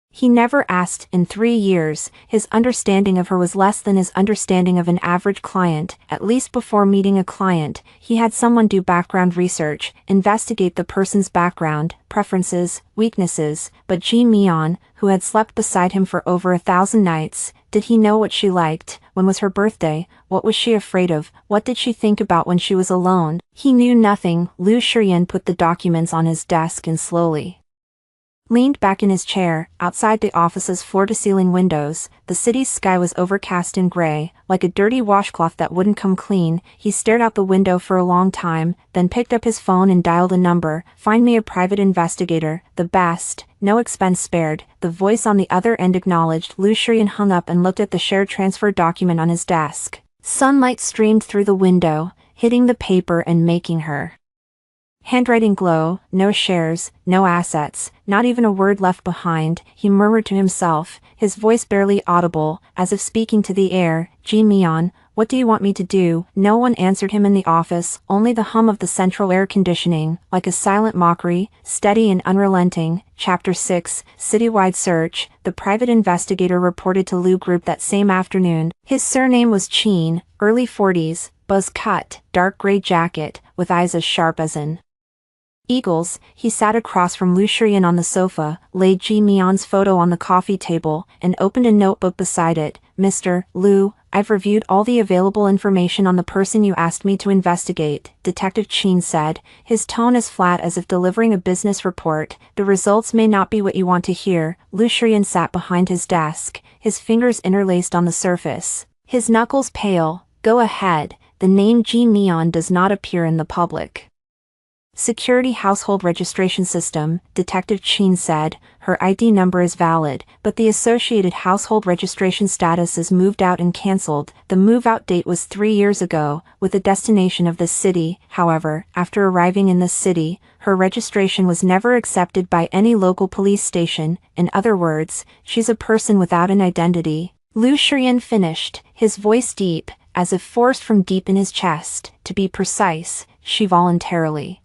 he never asked. In 3 years, his understanding of her was less than his understanding of an average client. At least before meeting a client, he had someone do background research, investigate the person's background, preferences, weaknesses. But Ji Mian, who had slept beside him for over 1,000 nights, did he know what she liked? When was her birthday? What was she afraid of? What did she think about when she was alone? He knew nothing. Lu Shiyan put the documents on his desk and slowly leaned back in his chair. Outside the office's floor-to-ceiling windows, the city's sky was overcast and gray, like a dirty washcloth that wouldn't come clean. He stared out the window for a long time, then picked up his phone and dialed a number. "Find me a private investigator, the best, no expense spared." The voice on the other end acknowledged. Lu Shiyan hung up and looked at the share transfer document on his desk. Sunlight streamed through the window, hitting the paper and making her handwriting glow. No shares, no assets, not even a word left behind, he murmured to himself, his voice barely audible, as if speaking to the air. "Ji Mian, what do you want me to do?" No one answered him in the office, only the hum of the central air conditioning, like a silent mockery, steady and unrelenting. Chapter 6, Citywide Search. The private investigator reported to Lu Group that same afternoon. His surname was Qin, early 40s, buzz cut, dark gray jacket, with eyes as sharp as an eagles. He sat across from Lu Shiyan on the sofa, laid Ji Mian's photo on the coffee table, and opened a notebook beside it. "Mr. Lu, I've reviewed all the available information on the person you asked me to investigate," Detective Qin said, his tone as flat as if delivering a business report. "The results may not be what you want to hear." Lu Shiyan sat behind his desk, his fingers interlaced on the surface, his knuckles pale. "Go ahead. The name Ji Mian does not appear in the public Security Household Registration System," Detective Qin said. "Her ID number is valid, but the associated household registration status is moved out and cancelled. The move-out date was 3 years ago, with the destination of this city. However, after arriving in this city, her registration was never accepted by any local police station. In other words, she's a person without an identity." Lu Shiyan finished, his voice deep, as if forced from deep in his chest. "To be precise, she voluntarily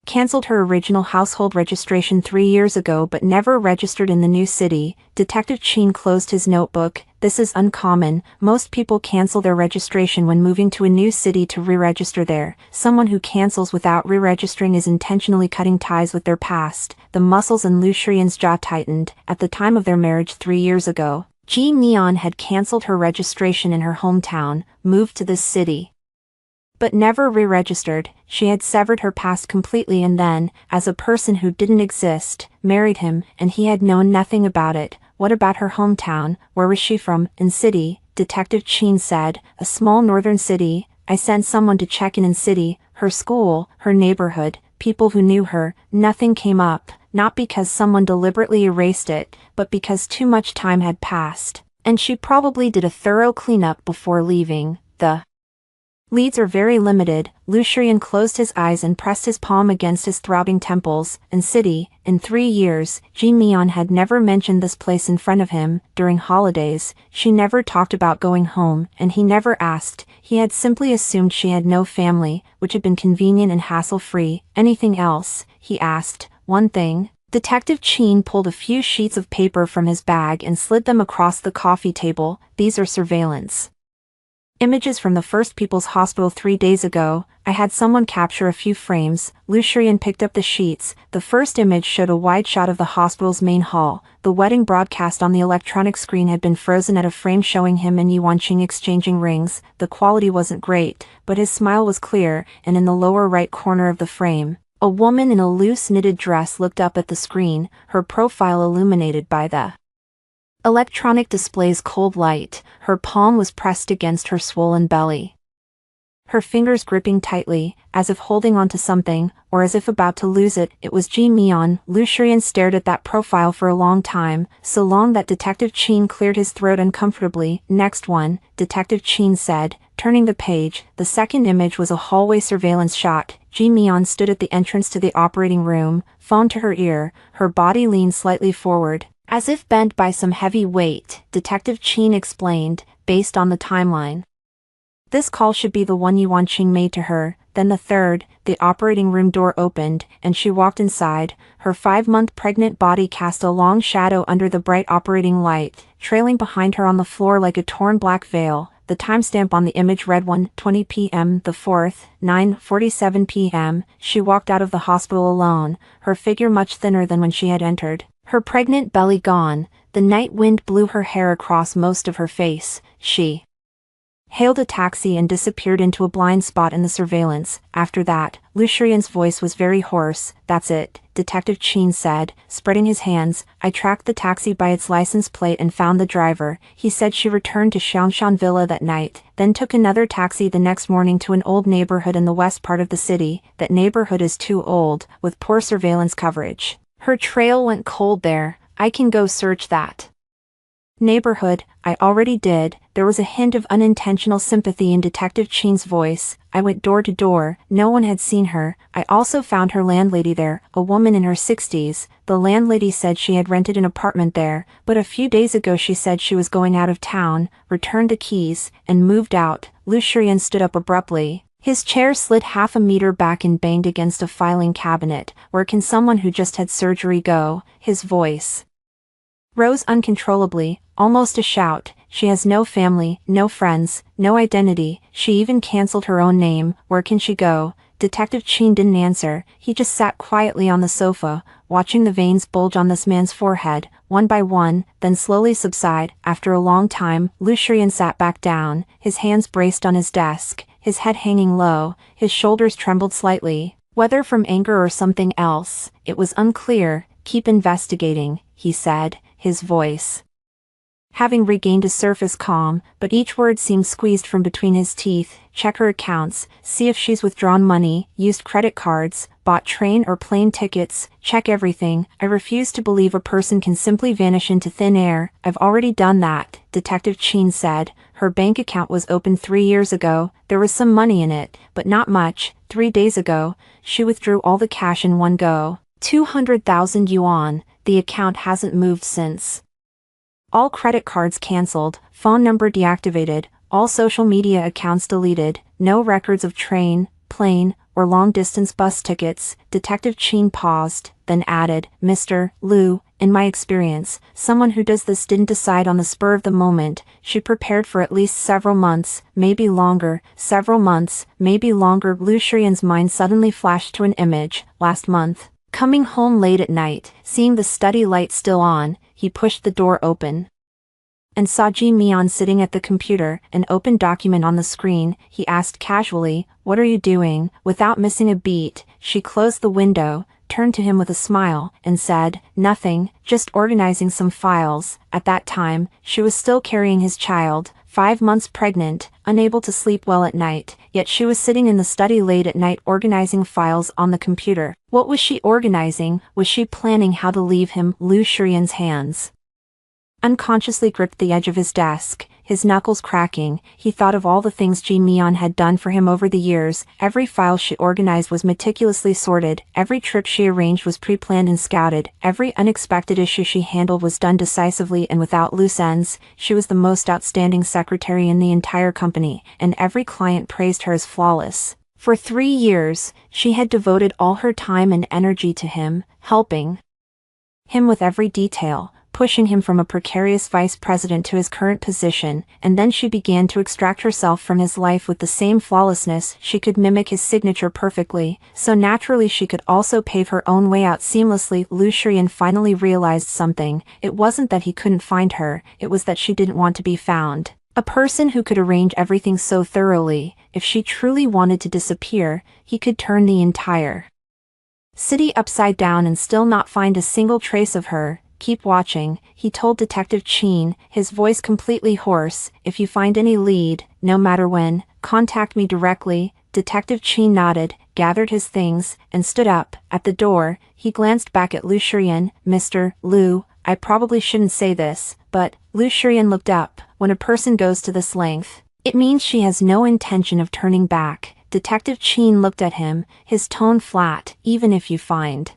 cancelled her original household registration 3 years ago but never registered in the new city." Detective Qin closed his notebook. "This is uncommon. Most people cancel their registration when moving to a new city to re-register there. Someone who cancels without re-registering is intentionally cutting ties with their past." The muscles in Lu Shiyan's jaw tightened. At the time of their marriage 3 years ago, Ji Mian had cancelled her registration in her hometown, moved to this city, but never re-registered. She had severed her past completely and then, as a person who didn't exist, married him, and he had known nothing about it. What about her hometown? Where was she from? "In city," Detective Qin said, "a small northern city. I sent someone to check in city, her school, her neighborhood, people who knew her. Nothing came up, not because someone deliberately erased it, but because too much time had passed, and she probably did a thorough cleanup before leaving. The leads are very limited." Lu Shiyan closed his eyes and pressed his palm against his throbbing temples. "In city, in 3 years, Ji Mian had never mentioned this place in front of him. During holidays, she never talked about going home, and he never asked. He had simply assumed she had no family, which had been convenient and hassle-free. Anything else?" he asked. "One thing." Detective Qin pulled a few sheets of paper from his bag and slid them across the coffee table. "These are surveillance images from the First People's Hospital 3 days ago. I had someone capture a few frames." Lu Shiyan picked up the sheets. The first image showed a wide shot of the hospital's main hall. The wedding broadcast on the electronic screen had been frozen at a frame showing him and Yuan Qing exchanging rings. The quality wasn't great, but his smile was clear, and in the lower right corner of the frame, a woman in a loose knitted dress looked up at the screen, her profile illuminated by the electronic display's cold light. Her palm was pressed against her swollen belly, her fingers gripping tightly, as if holding onto something, or as if about to lose it. It was Ji Mian. Lu Shiyan stared at that profile for a long time, so long that Detective Qin cleared his throat uncomfortably. "Next one," Detective Qin said, turning the page. The second image was a hallway surveillance shot. Ji Mian stood at the entrance to the operating room, phone to her ear, her body leaned slightly forward. As if bent by some heavy weight, Detective Chin explained, based on the timeline. This call should be the one Yuan Qing made to her. Then the third, the operating room door opened, and she walked inside. Her 5-month pregnant body cast a long shadow under the bright operating light, trailing behind her on the floor like a torn black veil. The timestamp on the image read 1:20 p.m. the 4th, 9:47 p.m. She walked out of the hospital alone, her figure much thinner than when she had entered. Her pregnant belly gone, the night wind blew her hair across most of her face. She hailed a taxi and disappeared into a blind spot in the surveillance. After that, Lu Shurian's voice was very hoarse. That's it, Detective Chin said, spreading his hands. I tracked the taxi by its license plate and found the driver. He said she returned to Xiangshan Villa that night, then took another taxi the next morning to an old neighborhood in the west part of the city. That neighborhood is too old, with poor surveillance coverage. Her trail went cold there. I can go search that neighborhood. I already did. There was a hint of unintentional sympathy in Detective Chin's voice. I went door to door. No one had seen her. I also found her landlady there, a woman in her 60s. The landlady said she had rented an apartment there, but a few days ago she said she was going out of town, returned the keys, and moved out. Lu Shurian stood up abruptly. His chair slid half a meter back and banged against a filing cabinet. Where can someone who just had surgery go? His voice rose uncontrollably, almost a shout. She has no family, no friends, no identity. She even cancelled her own name. Where can she go? Detective Chin didn't answer. He just sat quietly on the sofa, watching the veins bulge on this man's forehead, one by one, then slowly subside. After a long time, Lu Shurian sat back down, his hands braced on his desk, his head hanging low, his shoulders trembled slightly. Whether from anger or something else, it was unclear. Keep investigating, he said, his voice having regained a surface calm, but each word seemed squeezed from between his teeth. Check her accounts, see if she's withdrawn money, used credit cards, bought train or plane tickets, check everything. I refuse to believe a person can simply vanish into thin air. I've already done that, Detective Chin said. Her bank account was opened 3 years ago. There was some money in it, but not much. 3 days ago, she withdrew all the cash in one go. 200,000 yuan. The account hasn't moved since. All credit cards cancelled, phone number deactivated, all social media accounts deleted, no records of train, plane, or long-distance bus tickets. Detective Chin paused, then added, Mr. Lu, in my experience, someone who does this didn't decide on the spur of the moment. She prepared for at least several months, maybe longer, several months, maybe longer. Lu Shurian's mind suddenly flashed to an image. Last month, coming home late at night, seeing the study light still on, he pushed the door open and saw Ji Mian sitting at the computer, an open document on the screen. He asked casually, what are you doing? Without missing a beat, she closed the window, turned to him with a smile, and said, nothing, just organizing some files. At that time, she was still carrying his child, 5 months pregnant, unable to sleep well at night, yet she was sitting in the study late at night organizing files on the computer. What was she organizing? Was she planning how to leave him? Lu Shurian's hands unconsciously gripped the edge of his desk, his knuckles cracking. He thought of all the things Ji Mian had done for him over the years. Every file she organized was meticulously sorted, every trip she arranged was pre-planned and scouted, every unexpected issue she handled was done decisively and without loose ends. She was the most outstanding secretary in the entire company, and every client praised her as flawless. For 3 years, she had devoted all her time and energy to him, helping him with every detail, pushing him from a precarious vice president to his current position, and then she began to extract herself from his life with the same flawlessness. She could mimic his signature perfectly, so naturally she could also pave her own way out seamlessly. Lu Shurian finally realized something. It wasn't that he couldn't find her, it was that she didn't want to be found. A person who could arrange everything so thoroughly, if she truly wanted to disappear, he could turn the entire city upside down and still not find a single trace of her. Keep watching, he told Detective Chin, his voice completely hoarse. If you find any lead, no matter when, contact me directly. Detective Chin nodded, gathered his things, and stood up. At the door, he glanced back at Lu Shurian. Mr. Lu, I probably shouldn't say this, but, Lu Shurian looked up. When a person goes to this length, it means she has no intention of turning back. Detective Chin looked at him, his tone flat. Even if you find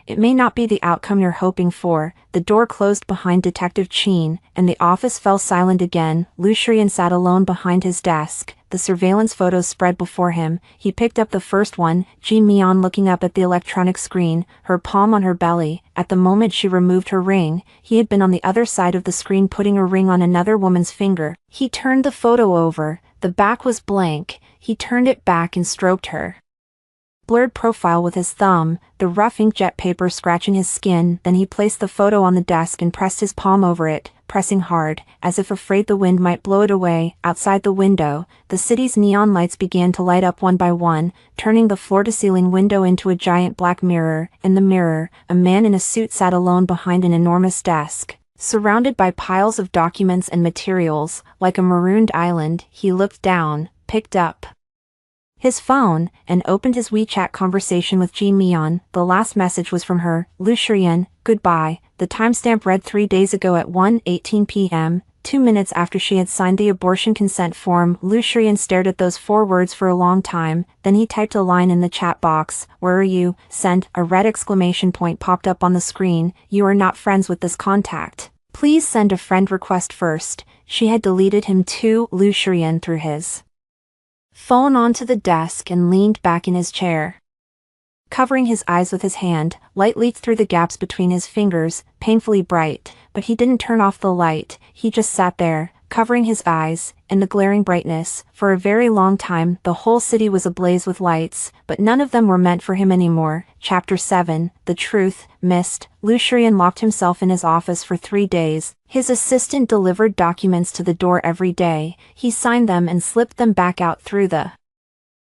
It may not be the outcome you're hoping for. The door closed behind Detective Chin, and the office fell silent again. Lu Shurian sat alone behind his desk. The surveillance photos spread before him. He picked up the first one, Ji Mian looking up at the electronic screen, her palm on her belly. At the moment she removed her ring, he had been on the other side of the screen putting a ring on another woman's finger. He turned the photo over. The back was blank. He turned it back and stroked her blurred profile with his thumb, the rough inkjet paper scratching his skin. Then he placed the photo on the desk and pressed his palm over it, pressing hard, as if afraid the wind might blow it away. Outside the window, the city's neon lights began to light up one by one, turning the floor-to-ceiling window into a giant black mirror. In the mirror, a man in a suit sat alone behind an enormous desk. Surrounded by piles of documents and materials, like a marooned island, he looked down, picked up his phone, and opened his WeChat conversation with Ji Mian. The last message was from her, Lu Shurian, goodbye. The timestamp read 3 days ago at 1:18 p.m., 2 minutes after she had signed the abortion consent form. Lu Shurian stared at those 4 words for a long time, then he typed a line in the chat box, where are you, sent. A red exclamation point popped up on the screen, you are not friends with this contact. Please send a friend request first. She had deleted him too. Lu Shurian threw his phone onto the desk and leaned back in his chair. Covering his eyes with his hand, light leaked through the gaps between his fingers, painfully bright, but he didn't turn off the light. He just sat there, covering his eyes, in the glaring brightness. For a very long time, the whole city was ablaze with lights, but none of them were meant for him anymore. Chapter 7, The Truth, Missed. Lu Shurian locked himself in his office for 3 days. His assistant delivered documents to the door every day. He signed them and slipped them back out through the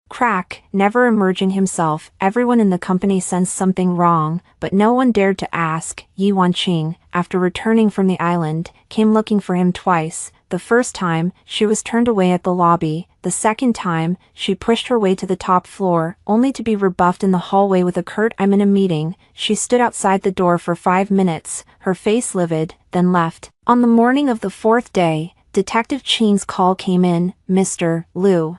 crack, never emerging himself. Everyone in the company sensed something wrong, but no one dared to ask. Yi Wanqing, after returning from the island, came looking for him twice. The first time, she was turned away at the lobby. The second time, she pushed her way to the top floor, only to be rebuffed in the hallway with a curt "I'm in a meeting." She stood outside the door for 5 minutes, her face livid, then left. On the morning of the 4th day, Detective Chin's call came in, Mr. Liu.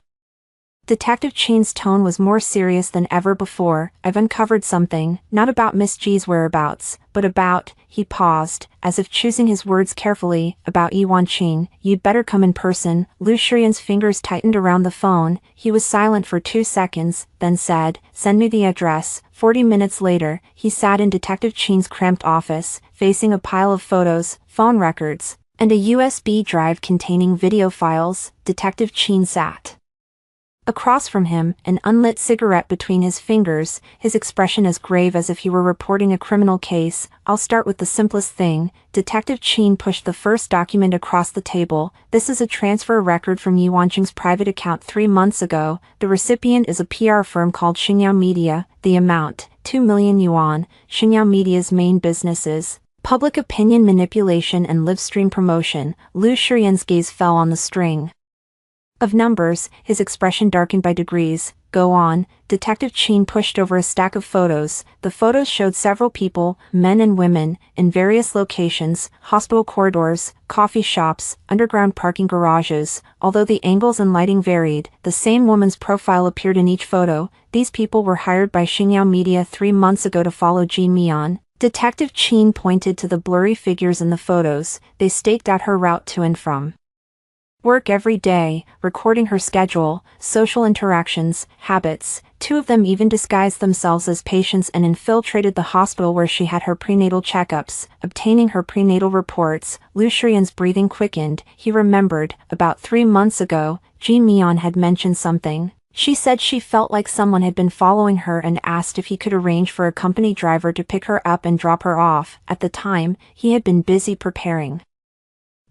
Detective Chin's tone was more serious than ever before. I've uncovered something, not about Miss G's whereabouts, but about, he paused, as if choosing his words carefully, about Yi Wanqing. You'd better come in person. Lu Shurian's fingers tightened around the phone. He was silent for 2 seconds, then said, send me the address. 40 minutes later, he sat in Detective Chin's cramped office, facing a pile of photos, phone records, and a USB drive containing video files. Detective Chin sat across from him, an unlit cigarette between his fingers, his expression as grave as if he were reporting a criminal case. I'll start with the simplest thing. Detective Chin pushed the first document across the table. This is a transfer record from Yi Wanqing's private account 3 months ago. The recipient is a PR firm called Xingyao Media. The amount, 2 million yuan. Xingyao Media's main businesses: public opinion manipulation and live stream promotion. Lu Shurian's gaze fell on the string of numbers, his expression darkened by degrees. Go on. Detective Chin pushed over a stack of photos. The photos showed several people, men and women, in various locations: hospital corridors, coffee shops, underground parking garages. Although the angles and lighting varied, the same woman's profile appeared in each photo. These people were hired by Xingyao Media 3 months ago to follow Ji Mian. Detective Chin pointed to the blurry figures in the photos. They staked out her route to and from work every day, recording her schedule, social interactions, habits. 2 of them even disguised themselves as patients and infiltrated the hospital where she had her prenatal checkups, obtaining her prenatal reports. Lu Shurian's breathing quickened. He remembered, about 3 months ago, Ji Mian had mentioned something. She said she felt like someone had been following her and asked if he could arrange for a company driver to pick her up and drop her off. At the time, he had been busy preparing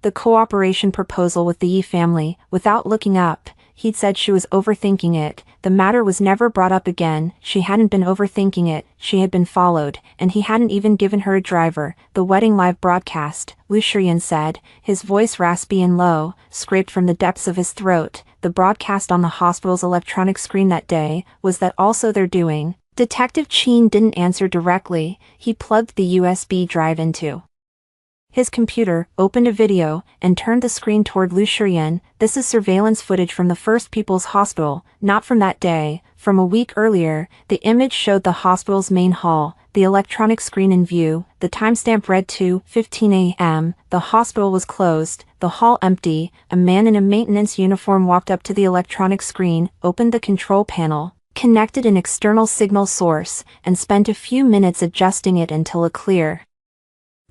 the cooperation proposal with the Yi family. Without looking up, he'd said she was overthinking it. The matter was never brought up again. She hadn't been overthinking it, she had been followed, and he hadn't even given her a driver. The wedding live broadcast, Lu Shurian said, his voice raspy and low, scraped from the depths of his throat. The broadcast on the hospital's electronic screen that day, was that also they're doing? Detective Chin didn't answer directly. He plugged the USB drive into his computer, opened a video, and turned the screen toward Lu Shurian. This is surveillance footage from the First People's Hospital, not from that day, from a week earlier. The image showed the hospital's main hall, the electronic screen in view, the timestamp read 2:15 a.m., the hospital was closed, the hall empty. A man in a maintenance uniform walked up to the electronic screen, opened the control panel, connected an external signal source, and spent a few minutes adjusting it until a clear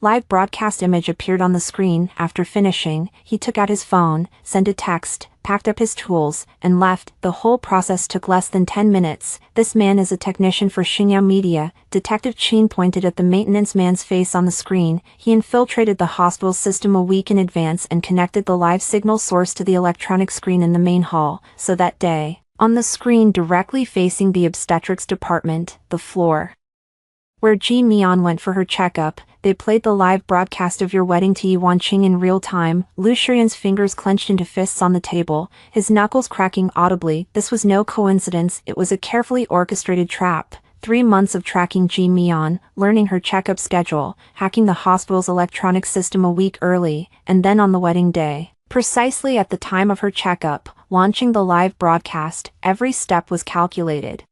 live broadcast image appeared on the screen. After finishing, he took out his phone, sent a text, packed up his tools, and left. The whole process took less than 10 minutes. This man is a technician for Xingyao Media. Detective Qin pointed at the maintenance man's face on the screen. He infiltrated the hospital system a week in advance and connected the live signal source to the electronic screen in the main hall. So that day, on the screen directly facing the obstetrics department, the floor where Ji Mian went for her checkup, they played the live broadcast of your wedding to Yi Wanqing in real time. Lu Shiyan's fingers clenched into fists on the table, his knuckles cracking audibly. This was no coincidence, it was a carefully orchestrated trap. 3 months of tracking Ji Mian, learning her checkup schedule, hacking the hospital's electronic system a week early, and then on the wedding day, precisely at the time of her checkup, launching the live broadcast. Every step was calculated.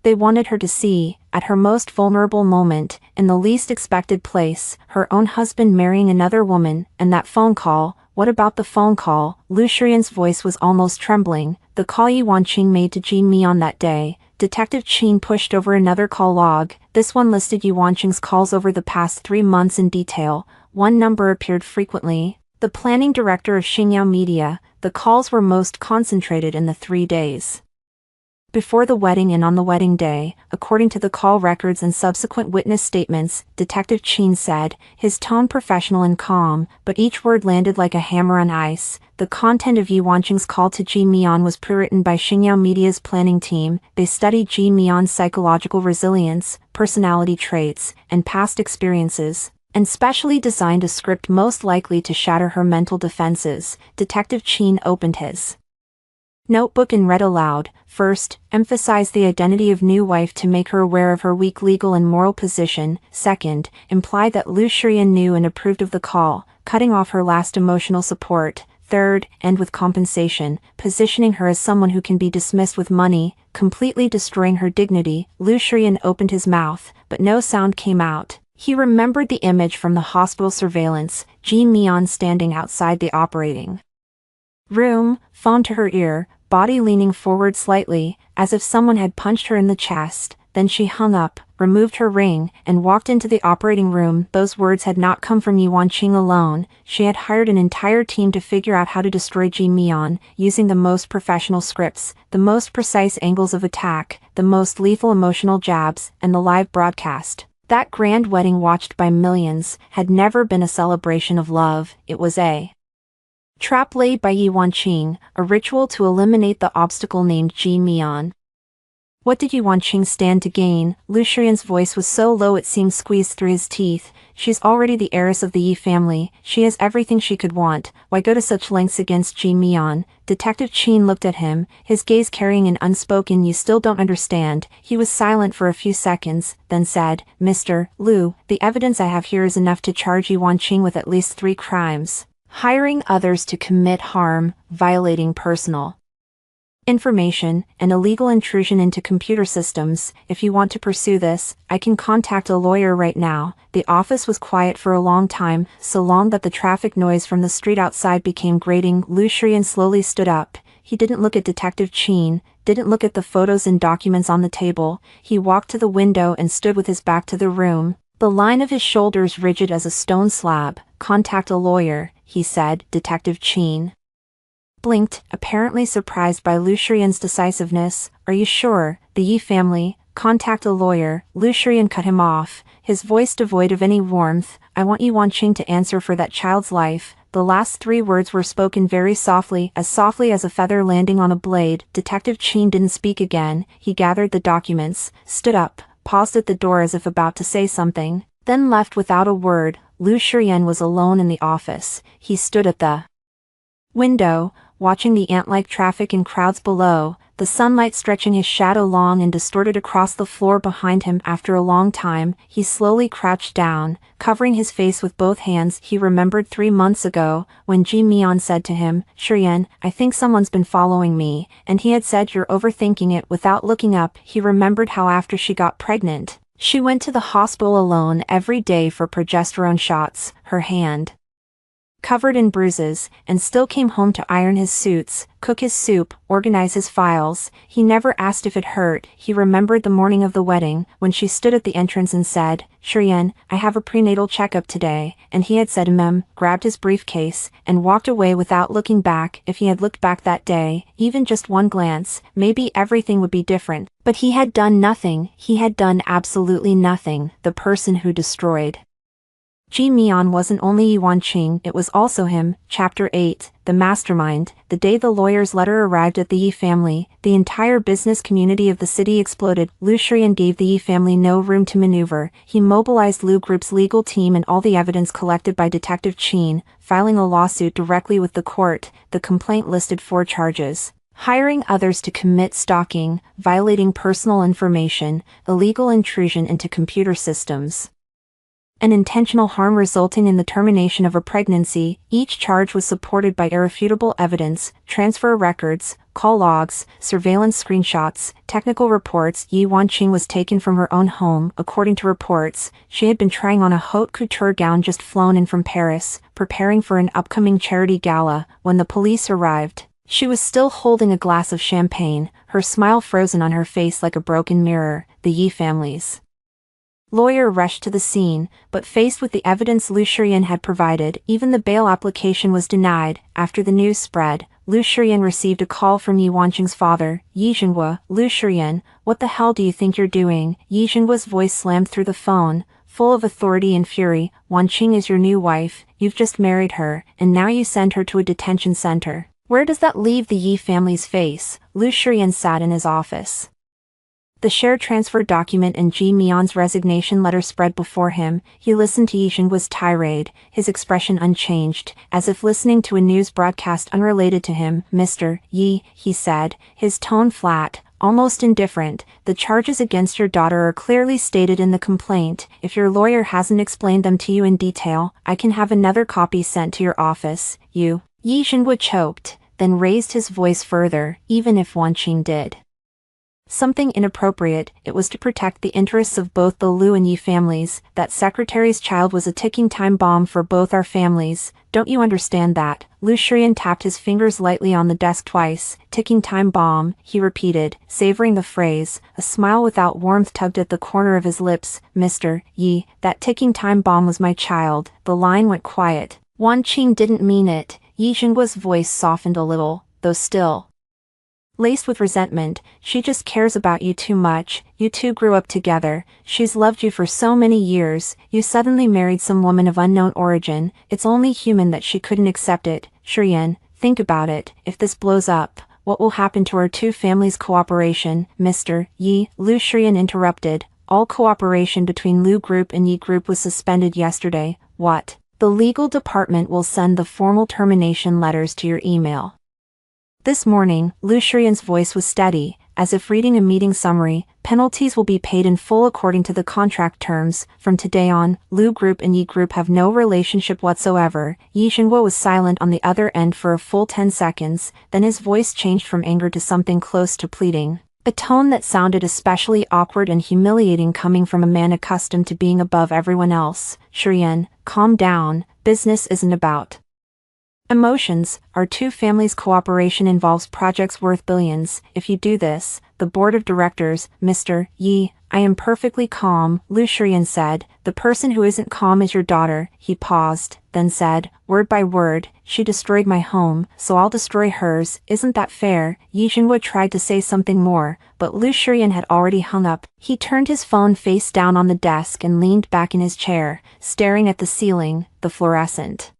They wanted her to see, at her most vulnerable moment, in the least expected place, her own husband marrying another woman. And that phone call, what about the phone call? Lu Shiyan's voice was almost trembling. The call Yi Wanqing made to Ji Mian that day. Detective Qin pushed over another call log. This one listed Yi Wanqing's calls over the past 3 months in detail. One number appeared frequently. The planning director of Xingyao Media. The calls were most concentrated in the 3 days before the wedding and on the wedding day. According to the call records and subsequent witness statements, Detective Qin said, his tone professional and calm, but each word landed like a hammer on ice. The content of Yi Wanqing's call to Ji Mian was pre-written by Xingyao Media's planning team. They studied Ji Mian's psychological resilience, personality traits, and past experiences, and specially designed a script most likely to shatter her mental defenses. Detective Qin opened his notebook and read aloud. First, emphasize the identity of new wife to make her aware of her weak legal and moral position. Second, imply that Lu Shiyan knew and approved of the call, cutting off her last emotional support. Third, end with compensation, positioning her as someone who can be dismissed with money, completely destroying her dignity. Lu Shiyan opened his mouth, but no sound came out. He remembered the image from the hospital surveillance, Ji Mian standing outside the operating room, phone to her ear, body leaning forward slightly, as if someone had punched her in the chest. Then she hung up, removed her ring, and walked into the operating room. Those words had not come from Yi Wanqing alone. She had hired an entire team to figure out how to destroy Ji Mian, using the most professional scripts, the most precise angles of attack, the most lethal emotional jabs, and the live broadcast. That grand wedding watched by millions had never been a celebration of love. It was a trap laid by Yi Wanqing, a ritual to eliminate the obstacle named Ji Mian. What did Yi Wanqing stand to gain? Lu Shiyan's voice was so low it seemed squeezed through his teeth. She's already the heiress of the Yi family. She has everything she could want. Why go to such lengths against Ji Mian? Detective Qin looked at him, his gaze carrying an unspoken "you still don't understand." He was silent for a few seconds, then said, Mr. Lu, the evidence I have here is enough to charge Yi Wanqing with at least 3 crimes. Hiring others to commit harm, violating personal information, and illegal intrusion into computer systems. If you want to pursue this, I can contact a lawyer right now. The office was quiet for a long time, so long that the traffic noise from the street outside became grating. Lu Shiyan slowly stood up. He didn't look at Detective Qin, didn't look at the photos and documents on the table. He walked to the window and stood with his back to the room, the line of his shoulders rigid as a stone slab. Contact a lawyer, he said. Detective Qin blinked, apparently surprised by Lu Shiyan's decisiveness. Are you sure? The Yi family. Contact a lawyer. Lu Shiyan cut him off, his voice devoid of any warmth. I want Yi Wanqing to answer for that child's life. The last 3 words were spoken very softly as a feather landing on a blade. Detective Qin didn't speak again. He gathered the documents, stood up, paused at the door as if about to say something, then left without a word. Lu Shiyan was alone in the office. He stood at the window, watching the ant-like traffic in crowds below, the sunlight stretching his shadow long and distorted across the floor behind him. After a long time, he slowly crouched down, covering his face with both hands. He remembered 3 months ago, when Ji Mian said to him, "Shurian, I think someone's been following me," and he had said, "You're overthinking it." Without looking up, he remembered how after she got pregnant, she went to the hospital alone every day for progesterone shots, her hand covered in bruises, and still came home to iron his suits, cook his soup, organize his files. He never asked if it hurt. He remembered the morning of the wedding, when she stood at the entrance and said, "Shurian, I have a prenatal checkup today," and he had said grabbed his briefcase, and walked away without looking back. If he had looked back that day, even just one glance, maybe everything would be different. But he had done nothing. He had done absolutely nothing. The person who destroyed Ji Mian wasn't only Yi Wanqing, it was also him. Chapter 8, The Mastermind. The day the lawyer's letter arrived at the Yi family, the entire business community of the city exploded. Lu Shurian gave the Yi family no room to maneuver. He mobilized Lu Group's legal team and all the evidence collected by Detective Qin, filing a lawsuit directly with the court. The complaint listed 4 charges: hiring others to commit stalking, violating personal information, illegal intrusion into computer systems, and intentional harm resulting in the termination of a pregnancy. Each charge was supported by irrefutable evidence, transfer records, call logs, surveillance screenshots, technical reports. Yi Wanqing was taken from her own home. According to reports, she had been trying on a haute couture gown just flown in from Paris, preparing for an upcoming charity gala. When the police arrived, she was still holding a glass of champagne, her smile frozen on her face like a broken mirror. The Yi family's lawyer rushed to the scene, but faced with the evidence Lu Shurian had provided, even the bail application was denied. After the news spread, Lu Shurian received a call from Yi Wanqing's father, Yi Zhenhua. "Lu Shurian, what the hell do you think you're doing?" Yi Zhenhua's voice slammed through the phone, full of authority and fury. "Wanqing is your new wife, you've just married her, and now you send her to a detention center. Where does that leave the Yi family's face?" Lu Shurian sat in his office. The share transfer document and Ji Mian's resignation letter spread before him. He listened to Yi Zhenhua's tirade, his expression unchanged, as if listening to a news broadcast unrelated to him. "Mr. Yi," he said, his tone flat, almost indifferent, "the charges against your daughter are clearly stated in the complaint. If your lawyer hasn't explained them to you in detail, I can have another copy sent to your office." "You..." Yi Zhenhua choked, then raised his voice further. "Even if Wanqing did something inappropriate, it was to protect the interests of both the Lu and Yi families. That secretary's child was a ticking time bomb for both our families. Don't you understand that?" Lu Shurian tapped his fingers lightly on the desk twice. "Ticking time bomb," he repeated, savoring the phrase. A smile without warmth tugged at the corner of his lips. "Mr. Yi, that ticking time bomb was my child." The line went quiet. Wanqing didn't mean it. Yi Zhenhua's voice softened a little, though still laced with resentment. "She just cares about you too much. You two grew up together. She's loved you for so many years. You suddenly married some woman of unknown origin. It's only human that she couldn't accept it. Shurian, think about it. If this blows up, what will happen to our two families' cooperation?" "Mr. Yi," Lu Shurian interrupted, "all cooperation between Lu Group and Yi Group was suspended yesterday." "What?" "The legal department will send the formal termination letters to your email this morning." Lu Shurian's voice was steady, as if reading a meeting summary. "Penalties will be paid in full according to the contract terms. From today on, Lu Group and Yi Group have no relationship whatsoever." Yi Zhenhua was silent on the other end for a full 10 seconds, then his voice changed from anger to something close to pleading, a tone that sounded especially awkward and humiliating coming from a man accustomed to being above everyone else. "Shurian, calm down. Business isn't about emotions. Our two families' cooperation involves projects worth billions. If you do this, the board of directors..." "Mr. Yi, I am perfectly calm," Lu Shurian said. "The person who isn't calm is your daughter." He paused, then said, word by word, "She destroyed my home, so I'll destroy hers. Isn't that fair?" Yi Zhenhua tried to say something more, but Lu Shurian had already hung up. He turned his phone face down on the desk and leaned back in his chair, staring at the ceiling. The fluorescent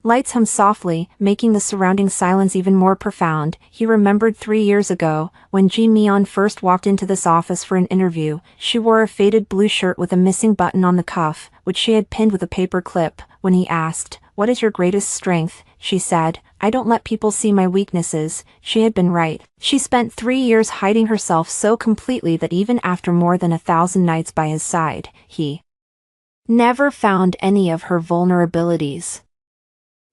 lights hummed softly, making the surrounding silence even more profound. He remembered 3 years ago, when Ji Mian first walked into this office for an interview. She wore a faded blue shirt with a missing button on the cuff, which she had pinned with a paper clip. When he asked, "What is your greatest strength?" she said. "I don't let people see my weaknesses." She had been right. She spent 3 years hiding herself so completely that even after more than 1,000 nights by his side, he never found any of her vulnerabilities.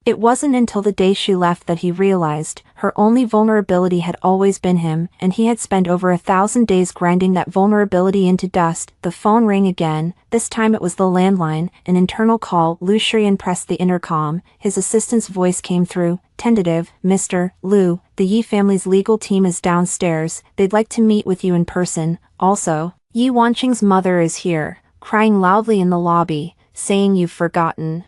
It wasn't until the day she left that he realized her only vulnerability had always been him, and he had spent over 1,000 days grinding that vulnerability into dust. The phone rang again. This time it was the landline, an internal call. Lucien pressed the intercom. His assistant's voice came through. "Tentative, Mr. Liu, the Yi family's legal team is downstairs. They'd like to meet with you in person. Also, Yi Wanqing's mother is here, crying loudly in the lobby, saying you've forgotten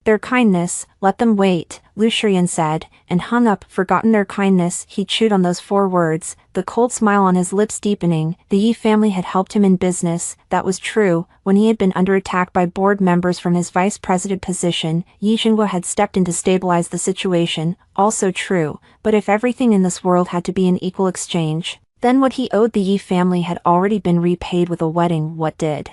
their kindness. Let them wait," Lucien said, and hung up. Forgotten their kindness. He chewed on those 4 words, the cold smile on his lips deepening. The Yi family had helped him in business, that was true. When he had been under attack by board members from his vice president position, Yi Xinhua had stepped in to stabilize the situation, also true. But if everything in this world had to be an equal exchange, then what he owed the Yi family had already been repaid with a wedding. What did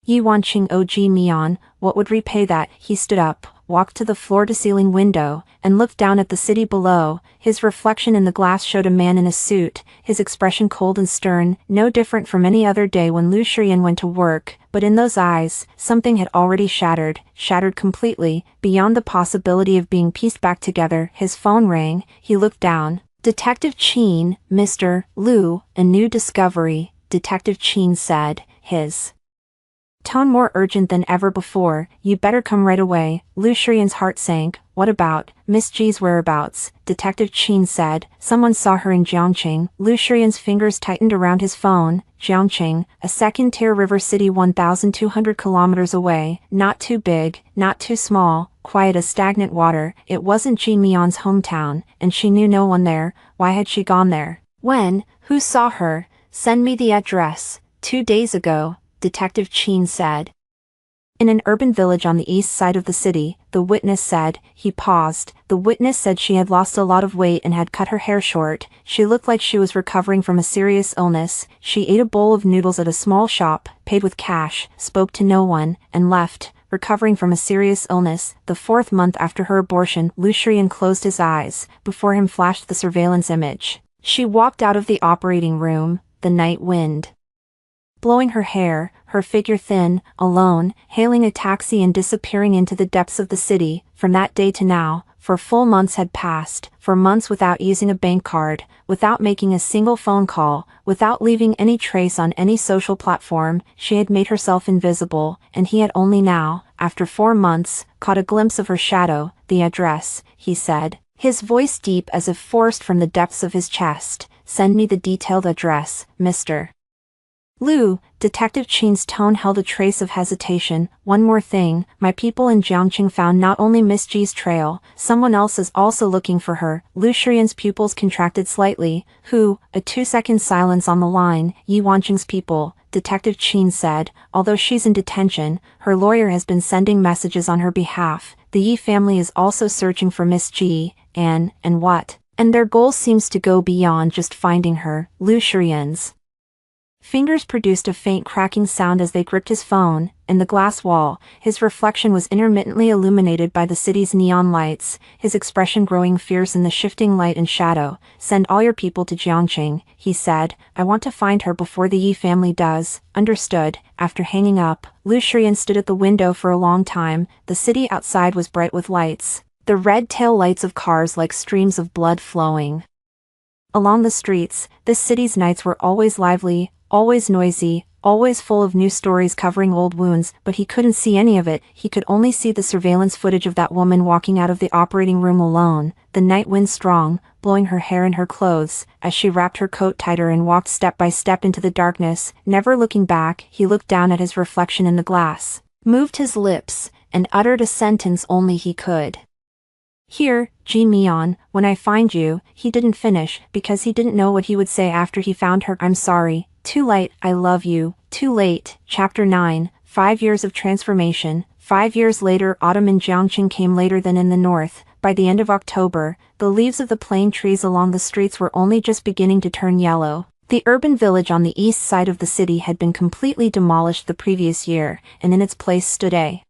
Yi Wanqing owe Ji Mian? What would repay that? He stood up, walked to the floor-to-ceiling window, and looked down at the city below. His reflection in the glass showed a man in a suit, his expression cold and stern, no different from any other day when Lu Shiyan went to work. But in those eyes, something had already shattered completely, beyond the possibility of being pieced back together. His phone rang. He looked down. "Detective Qin, Mr. Liu, a new discovery," Detective Qin said, his tone more urgent than ever before. "You better come right away." Lu Shiyan's heart sank. "What about Miss G's whereabouts?" Detective Qin said. "Someone saw her in Jiangqing." Lu Shiyan's fingers tightened around his phone. Jiangqing, a second-tier river city 1,200 kilometers away, not too big, not too small, quiet as stagnant water. It wasn't Ji Mian's hometown, and she knew no one there. Why had she gone there? When? Who saw her? "Send me the address." 2 days ago, Detective Qin said. "In an urban village on the east side of the city," the witness said. He paused. The witness said she had lost a lot of weight and had cut her hair short. She looked like she was recovering from a serious illness. She ate a bowl of noodles at a small shop, paid with cash, spoke to no one, and left, recovering from a serious illness. The 4th month after her abortion. Lu Shiyan closed his eyes. Before him flashed the surveillance image. She walked out of the operating room, the night wind blowing her hair, her figure thin, alone, hailing a taxi and disappearing into the depths of the city. From that day to now, 4 full months had passed, 4 months without using a bank card, without making a single phone call, without leaving any trace on any social platform. She had made herself invisible, and he had only now, after 4 months, caught a glimpse of her shadow. "The address," he said, his voice deep as if forced from the depths of his chest. "Send me the detailed address, Mr. Liu." Detective Qin's tone held a trace of hesitation. "One more thing, my people in Jiangqing found not only Miss G's trail, someone else is also looking for her." Lu Shiyan's pupils contracted slightly. "Who?" A 2-second silence on the line. "Yi Wanqing's people," Detective Qin said. "Although she's in detention, her lawyer has been sending messages on her behalf. The Yi family is also searching for Miss G, and what? And their goal seems to go beyond just finding her." Lu Shiyan's fingers produced a faint cracking sound as they gripped his phone. In the glass wall, his reflection was intermittently illuminated by the city's neon lights, his expression growing fierce in the shifting light and shadow. "Send all your people to Jiangqing," he said. "I want to find her before the Yi family does." "Understood." After hanging up, Lu Shiyan stood at the window for a long time. The city outside was bright with lights, the red tail lights of cars like streams of blood flowing along the streets. This city's nights were always lively, always noisy, always full of new stories covering old wounds, but he couldn't see any of it. He could only see the surveillance footage of that woman walking out of the operating room alone, the night wind strong, blowing her hair and her clothes, as she wrapped her coat tighter and walked step by step into the darkness. Never looking back, he looked down at his reflection in the glass, moved his lips, and uttered a sentence only he could. "Here, Ji Mian, when I find you." He didn't finish, because he didn't know what he would say after he found her. "I'm sorry. Too late. I love you. Too late." Chapter 9, 5 years of transformation. 5 years later, autumn in Jiangqing came later than in the north. By the end of October, the leaves of the plane trees along the streets were only just beginning to turn yellow. The urban village on the east side of the city had been completely demolished the previous year, and in its place stood a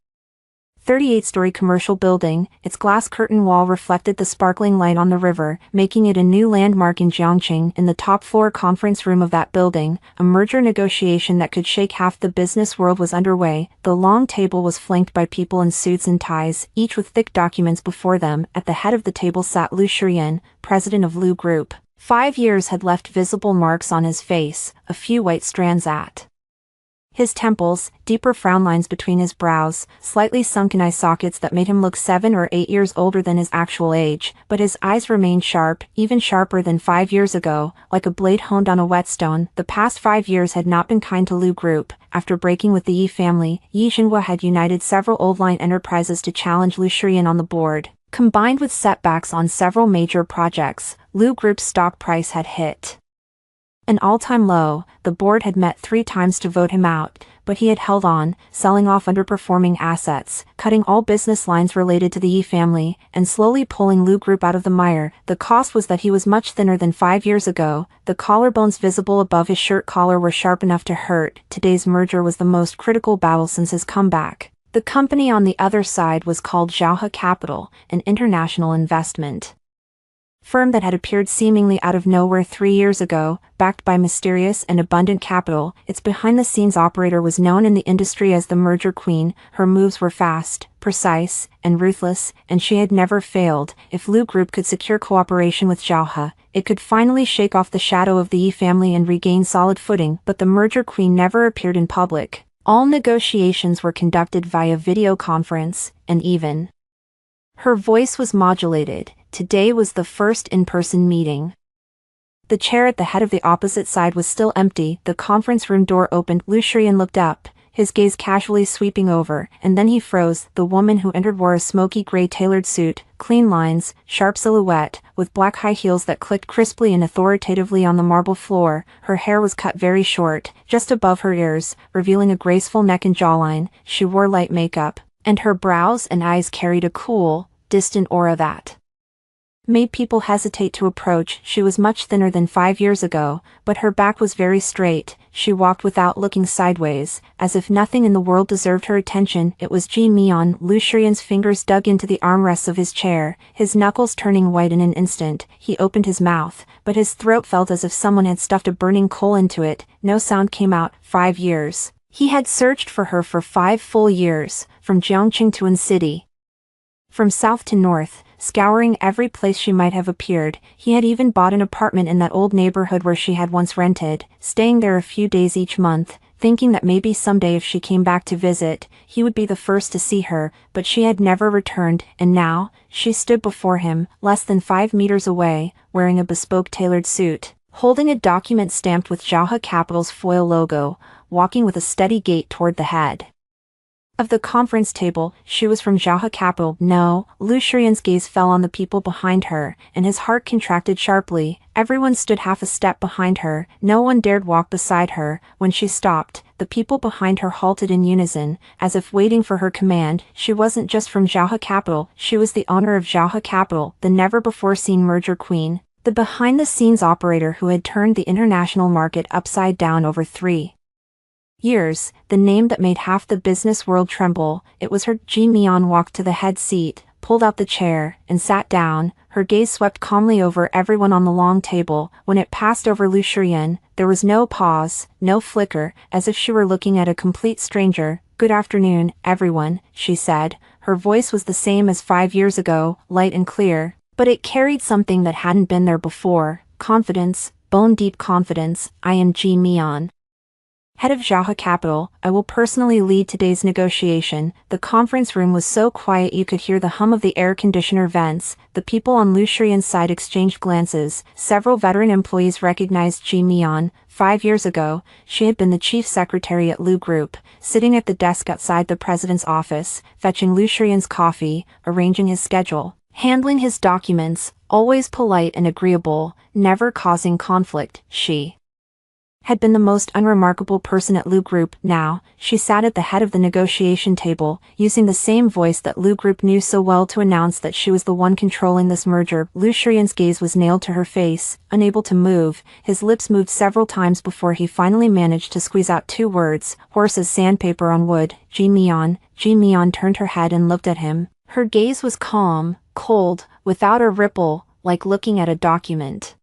38-story commercial building, its glass curtain wall reflected the sparkling light on the river, making it a new landmark in Jiangqing. In the top-floor conference room of that building, a merger negotiation that could shake half the business world was underway. The long table was flanked by people in suits and ties, each with thick documents before them. At the head of the table sat Lu Shiyan, president of Lu Group. 5 years had left visible marks on his face, a few white strands at his temples, deeper frown lines between his brows, slightly sunken eye sockets that made him look 7 or 8 years older than his actual age, but his eyes remained sharp, even sharper than 5 years ago, like a blade honed on a whetstone. The past 5 years had not been kind to Lu Group. After breaking with the Yi family, Yi Xinhua had united several old-line enterprises to challenge Lu Shiyan on the board. Combined with setbacks on several major projects, Lu Group's stock price had hit an all-time low. The board had met 3 times to vote him out, but he had held on, selling off underperforming assets, cutting all business lines related to the Yi family, and slowly pulling Lu Group out of the mire. The cost was that he was much thinner than 5 years ago. The collarbones visible above his shirt collar were sharp enough to hurt. Today's merger was the most critical battle since his comeback. The company on the other side was called Zhaohe Capital, an international investment firm that had appeared seemingly out of nowhere 3 years ago, backed by mysterious and abundant capital. Its behind-the-scenes operator was known in the industry as the merger queen. Her moves were fast, precise, and ruthless, and she had never failed. If Lu Group could secure cooperation with Zhaohe, it could finally shake off the shadow of the Yi family and regain solid footing. But the merger queen never appeared in public. All negotiations were conducted via video conference, and even her voice was modulated. Today was the first in-person meeting. The chair at the head of the opposite side was still empty. The conference room door opened. Lu Shiyan looked up, his gaze casually sweeping over, and then he froze. The woman who entered wore a smoky gray tailored suit, clean lines, sharp silhouette, with black high heels that clicked crisply and authoritatively on the marble floor. Her hair was cut very short, just above her ears, revealing a graceful neck and jawline. She wore light makeup, and her brows and eyes carried a cool, distant aura that made people hesitate to approach. She was much thinner than 5 years ago, but her back was very straight. She walked without looking sideways, as if nothing in the world deserved her attention. It was Ji Mian. Lu Shiyan's fingers dug into the armrests of his chair, his knuckles turning white in an instant. He opened his mouth, but his throat felt as if someone had stuffed a burning coal into it. No sound came out. 5 years. He had searched for her for 5 full years, from Jiangqing to City, from south to north, scouring every place she might have appeared. He had even bought an apartment in that old neighborhood where she had once rented, staying there a few days each month, thinking that maybe someday if she came back to visit, he would be the first to see her. But she had never returned, and now, she stood before him, less than 5 meters away, wearing a bespoke tailored suit, holding a document stamped with Zhaohe Capital's foil logo, walking with a steady gait toward the head of the conference table. She was from Zhaohe Capital. No. Lu Shiyan's gaze fell on the people behind her, and his heart contracted sharply. Everyone stood half a step behind her. No one dared walk beside her. When she stopped, the people behind her halted in unison, as if waiting for her command. She wasn't just from Zhaohe Capital, she was the owner of Zhaohe Capital, the never-before-seen merger queen, the behind-the-scenes operator who had turned the international market upside down over 3 years, the name that made half the business world tremble. It was her. Ji Mian walked to the head seat, pulled out the chair, and sat down. Her gaze swept calmly over everyone on the long table. When it passed over Lu Shiyan, there was no pause, no flicker, as if she were looking at a complete stranger. "Good afternoon, everyone," she said. Her voice was the same as 5 years ago, light and clear, but it carried something that hadn't been there before. Confidence, bone-deep confidence. "I am Ji Mian, head of Zhaohe Capital. I will personally lead today's negotiation." The conference room was so quiet you could hear the hum of the air conditioner vents. The people on Lu Shiyan's side exchanged glances. Several veteran employees recognized Ji Mian. 5 years ago, she had been the chief secretary at Lu Group, sitting at the desk outside the president's office, fetching Lu Shiyan's coffee, arranging his schedule, handling his documents, always polite and agreeable, never causing conflict. She had been the most unremarkable person at Lu Group. Now, she sat at the head of the negotiation table, using the same voice that Lu Group knew so well to announce that she was the one controlling this merger. Lu Shiyan's gaze was nailed to her face, unable to move. His lips moved several times before he finally managed to squeeze out two words, hoarse as sandpaper on wood. Ji Mian. Ji Mian turned her head and looked at him. Her gaze was calm, cold, without a ripple, like looking at a document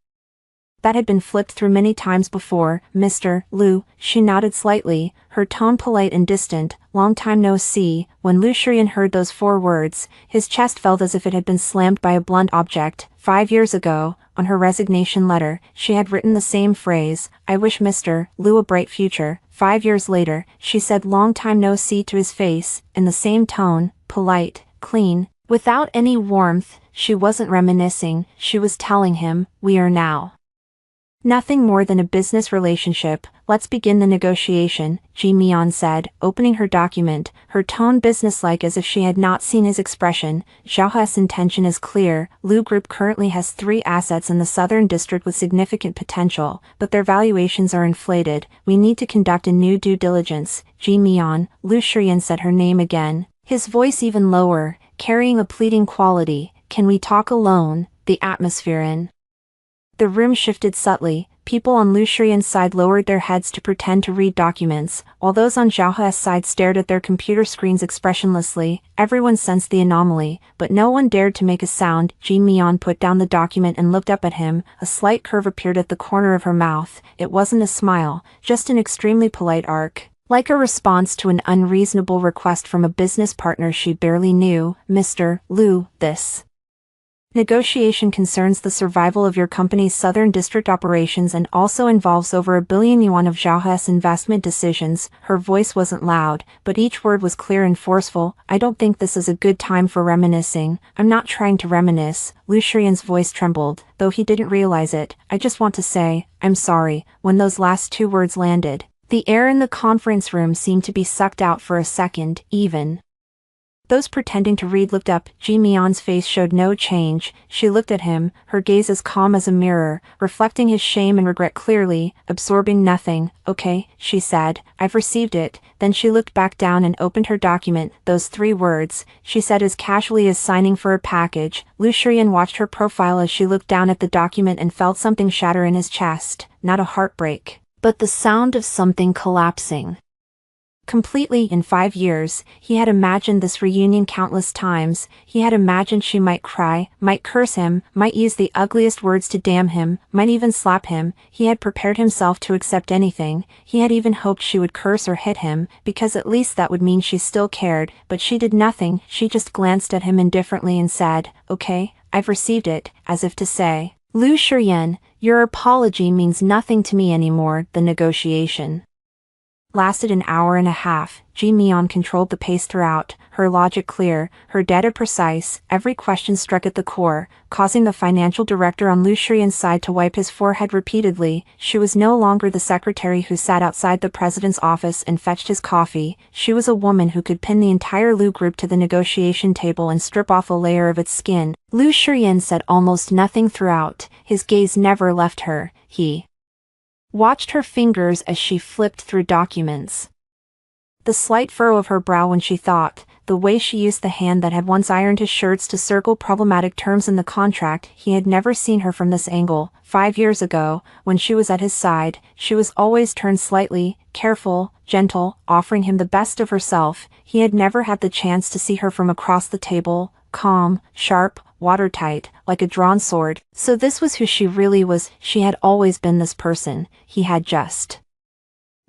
that had been flipped through many times before. Mr. Lu, she nodded slightly, her tone polite and distant. Long time no see. When Lu Shiyan heard those four words, his chest felt as if it had been slammed by a blunt object. 5 years ago, on her resignation letter, she had written the same phrase, "I wish Mr. Lu a bright future." 5 years later, she said long time no see to his face, in the same tone, polite, clean, without any warmth. She wasn't reminiscing, she was telling him, "We are now nothing more than a business relationship. Let's begin the negotiation," Ji Mian said, opening her document, her tone businesslike as if she had not seen his expression. Zhaohe's intention is clear. Lu Group currently has 3 assets in the southern district with significant potential, but their valuations are inflated. We need to conduct a new due diligence. Ji Mian. Lu Shiyan said her name again, his voice even lower, carrying a pleading quality. "Can we talk alone?" The atmosphere in the room shifted subtly. People on Lu Shiyan's side lowered their heads to pretend to read documents, while those on Zhaohe's side stared at their computer screens expressionlessly. Everyone sensed the anomaly, but no one dared to make a sound. Ji Mian put down the document and looked up at him. A slight curve appeared at the corner of her mouth. It wasn't a smile, just an extremely polite arc, like a response to an unreasonable request from a business partner she barely knew. "Mr. Lu, this negotiation concerns the survival of your company's southern district operations and also involves over $1 billion of Zhaohe's investment decisions." Her voice wasn't loud, but each word was clear and forceful. "I don't think this is a good time for reminiscing." "I'm not trying to reminisce." Lu Shiyan's voice trembled, though he didn't realize it. "I just want to say, I'm sorry." When those last 2 words landed, the air in the conference room seemed to be sucked out for a second. Even those pretending to read looked up. Ji Mian's face showed no change. She looked at him, her gaze as calm as a mirror, reflecting his shame and regret clearly, absorbing nothing. "Okay," she said, "I've received it." Then she looked back down and opened her document. "Those 3 words," she said as casually as signing for a package. Lu Shiyan watched her profile as she looked down at the document and felt something shatter in his chest. Not a heartbreak, but the sound of something collapsing completely. In 5 years, he had imagined this reunion countless times. He had imagined she might cry, might curse him, might use the ugliest words to damn him, might even slap him. He had prepared himself to accept anything. He had even hoped she would curse or hit him, because at least that would mean she still cared. But she did nothing. She just glanced at him indifferently and said, "Okay, I've received it," as if to say, "Lu Shiyan, your apology means nothing to me anymore." The negotiation lasted an hour and a half. Ji Mian controlled the pace throughout, her logic clear, her data precise. Every question struck at the core, causing the financial director on Lu Shiyan's side to wipe his forehead repeatedly. She was no longer the secretary who sat outside the president's office and fetched his coffee. She was a woman who could pin the entire Lu Group to the negotiation table and strip off a layer of its skin. Lu Shiyan said almost nothing throughout. His gaze never left her. He watched her fingers as she flipped through documents. The slight furrow of her brow when she thought, the way she used the hand that had once ironed his shirts to circle problematic terms in the contract. He had never seen her from this angle. 5 years ago, when she was at his side, she was always turned slightly, careful, gentle, offering him the best of herself. He had never had the chance to see her from across the table, calm, sharp, watertight, like a drawn sword. So this was who she really was. She had always been this person. He had just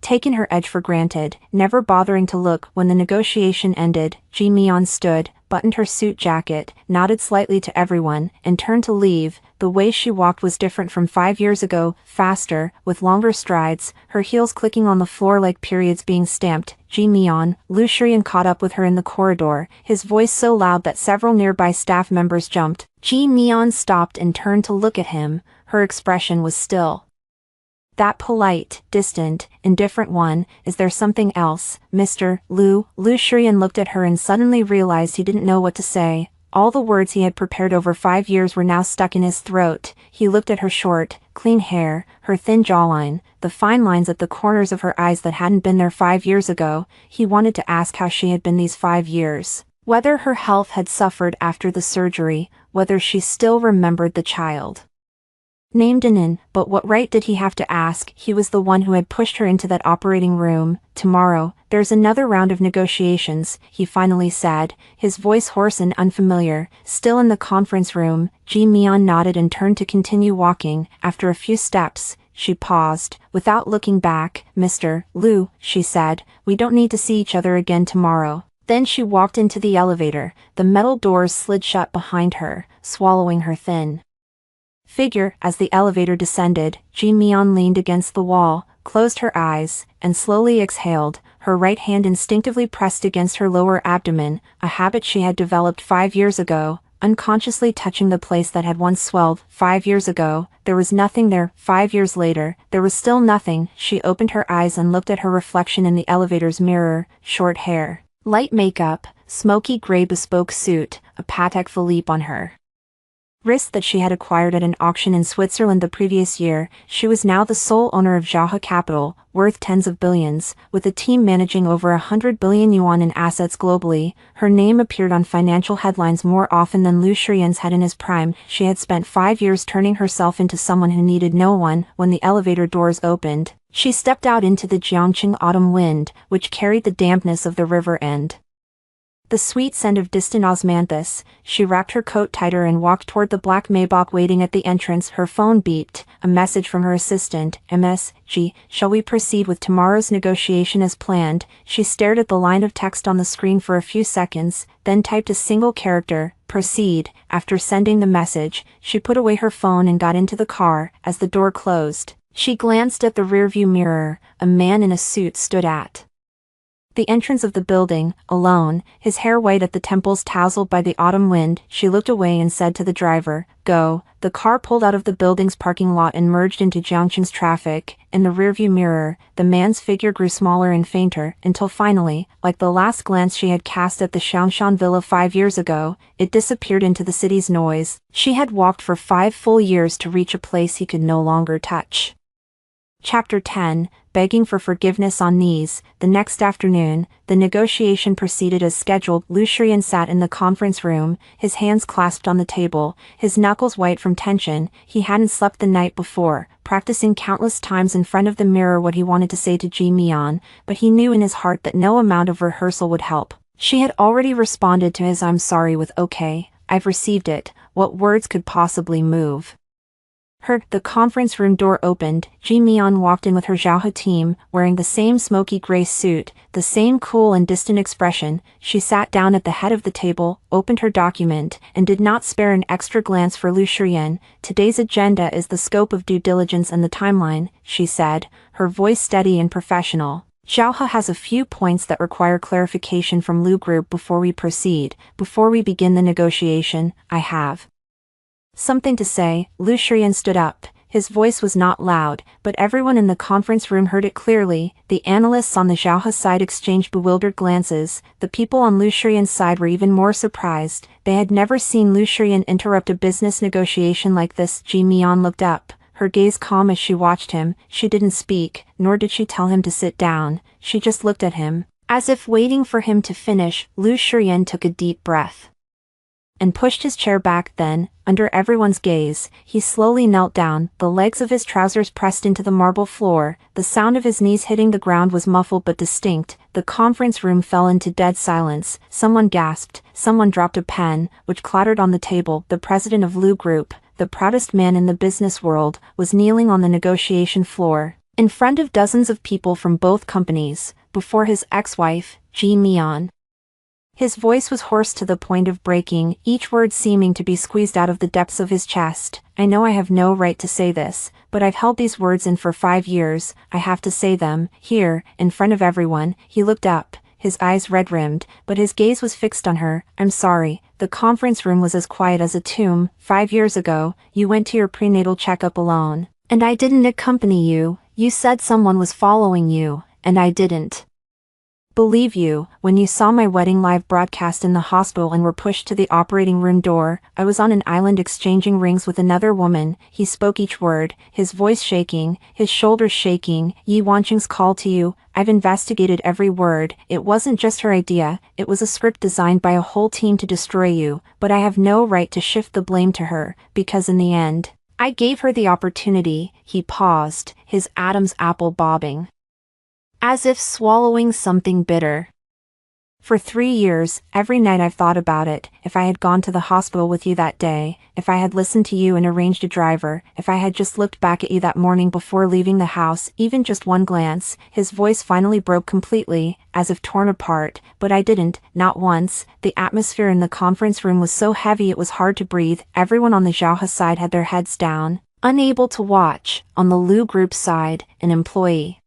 taken her edge for granted, never bothering to look. When the negotiation ended, Ji Mian stood, buttoned her suit jacket, nodded slightly to everyone, and turned to leave. The way she walked was different from 5 years ago, faster, with longer strides, her heels clicking on the floor like periods being stamped. Ji Mian. Lu Shiyan caught up with her in the corridor, his voice so loud that several nearby staff members jumped. Ji Mian stopped and turned to look at him. Her expression was still that polite, distant, indifferent one. "Is there something else, Mr. Lu?" Lu Shiyan looked at her and suddenly realized he didn't know what to say. All the words he had prepared over 5 years were now stuck in his throat. He looked at her short, clean hair, her thin jawline, the fine lines at the corners of her eyes that hadn't been there 5 years ago. He wanted to ask how she had been these 5 years. Whether her health had suffered after the surgery, whether she still remembered the child. Named Anin, but what right did he have to ask? He was the one who had pushed her into that operating room. Tomorrow, there's another round of negotiations, he finally said, his voice hoarse and unfamiliar. Still in the conference room, Ji Mian nodded and turned to continue walking. After a few steps, she paused. Without looking back, Mr. Liu, she said, we don't need to see each other again tomorrow. Then she walked into the elevator. The metal doors slid shut behind her, swallowing her thin figure. As the elevator descended, Ji Mian leaned against the wall, closed her eyes, and slowly exhaled. Her right hand instinctively pressed against her lower abdomen, a habit she had developed 5 years ago, unconsciously touching the place that had once swelled. 5 years ago, there was nothing there. 5 years later, there was still nothing. She opened her eyes and looked at her reflection in the elevator's mirror. Short hair, light makeup, smoky gray bespoke suit, a Patek Philippe on her wrist that she had acquired at an auction in Switzerland the previous year. She was now the sole owner of Zhaohe Capital, worth tens of billions, with a team managing over 100 billion yuan in assets globally. Her name appeared on financial headlines more often than Liu Shiyan's had in his prime. She had spent 5 years turning herself into someone who needed no one. When the elevator doors opened, she stepped out into the Jiangqing autumn wind, which carried the dampness of the river and the sweet scent of distant osmanthus. She wrapped her coat tighter and walked toward the black Maybach waiting at the entrance. Her phone beeped, a message from her assistant. MSG, shall we proceed with tomorrow's negotiation as planned? She stared at the line of text on the screen for a few seconds, then typed a single character, proceed. After sending the message, she put away her phone and got into the car. As the door closed, she glanced at the rearview mirror. A man in a suit stood at the entrance of the building, alone, his hair white at the temples tousled by the autumn wind. She looked away and said to the driver, go. The car pulled out of the building's parking lot and merged into Jiangqing's traffic. In the rearview mirror, the man's figure grew smaller and fainter, until finally, like the last glance she had cast at the Shanshan villa 5 years ago, it disappeared into the city's noise. She had walked for 5 full years to reach a place he could no longer touch. Chapter 10, Begging for Forgiveness on Knees. The next afternoon, the negotiation proceeded as scheduled. Liu Shiyan sat in the conference room, his hands clasped on the table, his knuckles white from tension. He hadn't slept the night before, practicing countless times in front of the mirror what he wanted to say to Ji Mian, but he knew in his heart that no amount of rehearsal would help. She had already responded to his I'm sorry with okay, I've received it. What words could possibly move her? The conference room door opened. Ji Mian walked in with her Zhaohe team, wearing the same smoky gray suit, the same cool and distant expression. She sat down at the head of the table, opened her document, and did not spare an extra glance for Liu Shiyan. Today's agenda is the scope of due diligence and the timeline, she said, her voice steady and professional. Zhaohe has a few points that require clarification from Liu Group before we proceed. Before we begin the negotiation, I have something to say. Liu Shiyan stood up. His voice was not loud, but everyone in the conference room heard it clearly. The analysts on the Zhaohe side exchanged bewildered glances. The people on Liu Shiyan's side were even more surprised. They had never seen Liu Shiyan interrupt a business negotiation like this. Ji Mian looked up, her gaze calm as she watched him. She didn't speak, nor did she tell him to sit down. She just looked at him, as if waiting for him to finish. Liu Shiyan took a deep breath and pushed his chair back. Then, under everyone's gaze, he slowly knelt down, the legs of his trousers pressed into the marble floor. The sound of his knees hitting the ground was muffled but distinct. The conference room fell into dead silence. Someone gasped, someone dropped a pen, which clattered on the table. The president of Liu Group, the proudest man in the business world, was kneeling on the negotiation floor, in front of dozens of people from both companies, before his ex-wife, Ji Mian. His voice was hoarse to the point of breaking, each word seeming to be squeezed out of the depths of his chest. I know I have no right to say this, but I've held these words in for 5 years. I have to say them, here, in front of everyone. He looked up, his eyes red-rimmed, but his gaze was fixed on her. I'm sorry. The conference room was as quiet as a tomb. 5 years ago, you went to your prenatal checkup alone, and I didn't accompany you. You said someone was following you, and I didn't believe you. When you saw my wedding live broadcast in the hospital and were pushed to the operating room door, I was on an island exchanging rings with another woman. He spoke each word, his voice shaking, his shoulders shaking. Yi Wanqing's call to you. I've investigated every word. It wasn't just her idea, it was a script designed by a whole team to destroy you, but I have no right to shift the blame to her, because in the end, I gave her the opportunity. He paused, his Adam's apple bobbing, as if swallowing something bitter. For 3 years, every night I've thought about it. If I had gone to the hospital with you that day, if I had listened to you and arranged a driver, if I had just looked back at you that morning before leaving the house, even just one glance. His voice finally broke completely, as if torn apart, but I didn't, not once. The atmosphere in the conference room was so heavy it was hard to breathe. Everyone on the Zhaohe side had their heads down, unable to watch. On the Lu Group side, an employee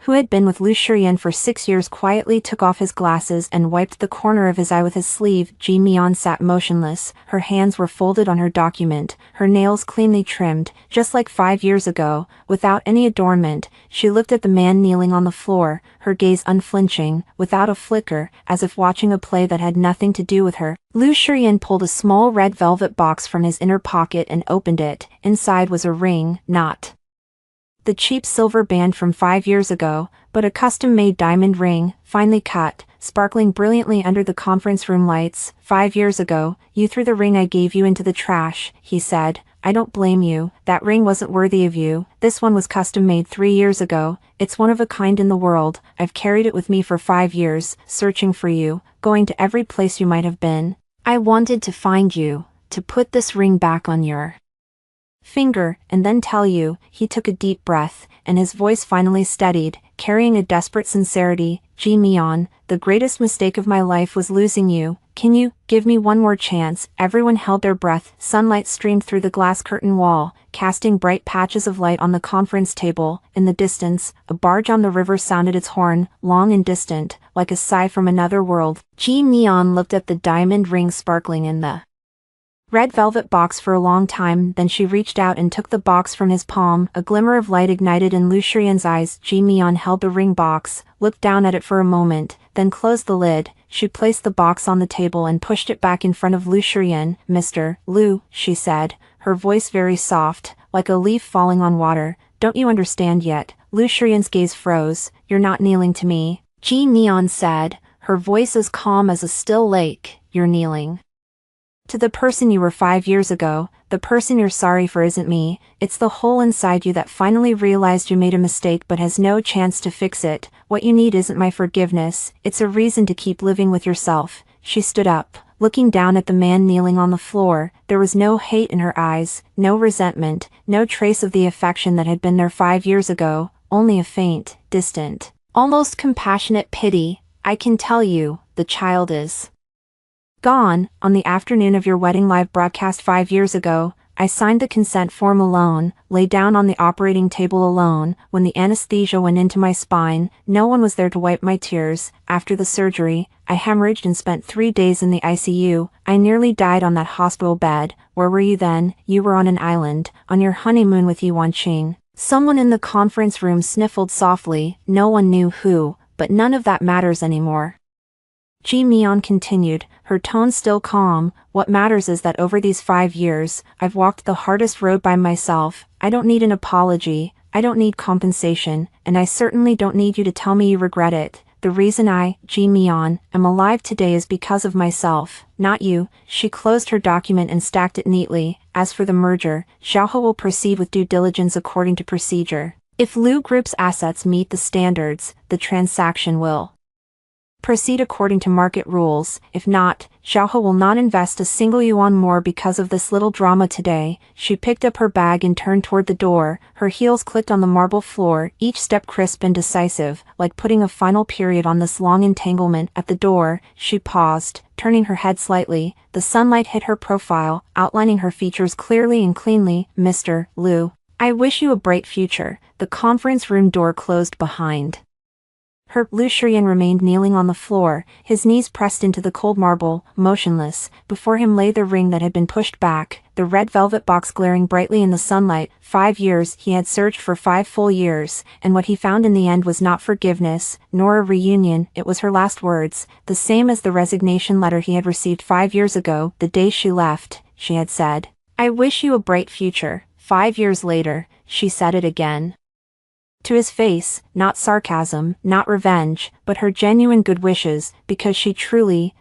who had been with Lu Shiyan for 6 years quietly took off his glasses and wiped the corner of his eye with his sleeve. Ji Mian sat motionless, her hands were folded on her document, her nails cleanly trimmed, just like 5 years ago, without any adornment. She looked at the man kneeling on the floor, her gaze unflinching, without a flicker, as if watching a play that had nothing to do with her. Lu Shiyan pulled a small red velvet box from his inner pocket and opened it. Inside was a ring, not the cheap silver band from 5 years ago, but a custom-made diamond ring, finely cut, sparkling brilliantly under the conference room lights. 5 years ago, you threw the ring I gave you into the trash, he said. I don't blame you, that ring wasn't worthy of you. This one was custom-made 3 years ago. It's one of a kind in the world. I've carried it with me for 5 years, searching for you, going to every place you might have been. I wanted to find you, to put this ring back on your finger, and then tell you. He took a deep breath, and his voice finally steadied, carrying a desperate sincerity. Ji Mian, the greatest mistake of my life was losing you. Can you give me one more chance? Everyone held their breath. Sunlight streamed through the glass curtain wall, casting bright patches of light on the conference table. In the distance, a barge on the river sounded its horn, long and distant, like a sigh from another world. Ji Mian looked at the diamond ring sparkling in the red velvet box for a long time, then she reached out and took the box from his palm. A glimmer of light ignited in Lu Shiyan's eyes. Ji Mian held the ring box, looked down at it for a moment, then closed the lid. She placed the box on the table and pushed it back in front of Lu Shiyan. Mr. Lu, she said, her voice very soft, like a leaf falling on water. Don't you understand yet? Lu Shiyan's gaze froze. You're not kneeling to me, Ji Mian said, her voice as calm as a still lake. You're kneeling to the person you were 5 years ago. The person you're sorry for isn't me, it's the hole inside you that finally realized you made a mistake but has no chance to fix it. What you need isn't my forgiveness, it's a reason to keep living with yourself. She stood up, looking down at the man kneeling on the floor. There was no hate in her eyes, no resentment, no trace of the affection that had been there 5 years ago, only a faint, distant, almost compassionate pity. I can tell you, the child is gone. On the afternoon of your wedding live broadcast 5 years ago, I signed the consent form alone, lay down on the operating table alone. When the anesthesia went into my spine, no one was there to wipe my tears. After the surgery, I hemorrhaged and spent 3 days in the ICU. I nearly died on that hospital bed. Where were you then? You were on an island, on your honeymoon with Yi Wanqing. Someone in the conference room sniffled softly. No one knew who, but none of that matters anymore. Ji Mian continued, her tone still calm. What matters is that over these 5 years, I've walked the hardest road by myself. I don't need an apology, I don't need compensation, and I certainly don't need you to tell me you regret it. The reason I, Ji Mian, am alive today is because of myself, not you. She closed her document and stacked it neatly. As for the merger, Zhaohe will proceed with due diligence according to procedure. If Lu Group's assets meet the standards, the transaction will proceed according to market rules. If not, Zhaohe will not invest a single yuan more because of this little drama today. She picked up her bag and turned toward the door. Her heels clicked on the marble floor, each step crisp and decisive, like putting a final period on this long entanglement. At the door, she paused, turning her head slightly. The sunlight hit her profile, outlining her features clearly and cleanly. Mr. Lu, I wish you a bright future. The conference room door closed behind Lucian remained kneeling on the floor, his knees pressed into the cold marble, motionless. Before him lay the ring that had been pushed back, the red velvet box glaring brightly in the sunlight. 5 years, he had searched for 5 full years, and what he found in the end was not forgiveness, nor a reunion. It was her last words, the same as the resignation letter he had received 5 years ago. The day she left, she had said, "I wish you a bright future." 5 years later, she said it again. To his face, not sarcasm, not revenge, but her genuine good wishes, because she truly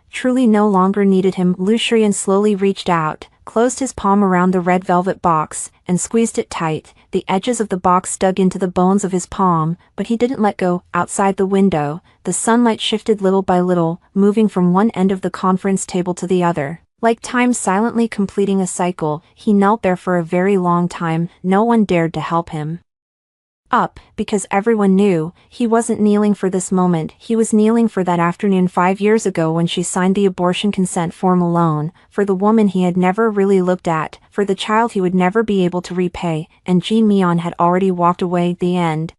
no longer needed him. Lucian slowly reached out, closed his palm around the red velvet box, and squeezed it tight. The edges of the box dug into the bones of his palm, but he didn't let go. Outside the window, the sunlight shifted little by little, moving from one end of the conference table to the other. Like time silently completing a cycle, he knelt there for a very long time. No one dared to help him up, because everyone knew he wasn't kneeling for this moment. He was kneeling for that afternoon 5 years ago when she signed the abortion consent form alone, for the woman he had never really looked at, for the child he would never be able to repay, and Ji Mian had already walked away. The end.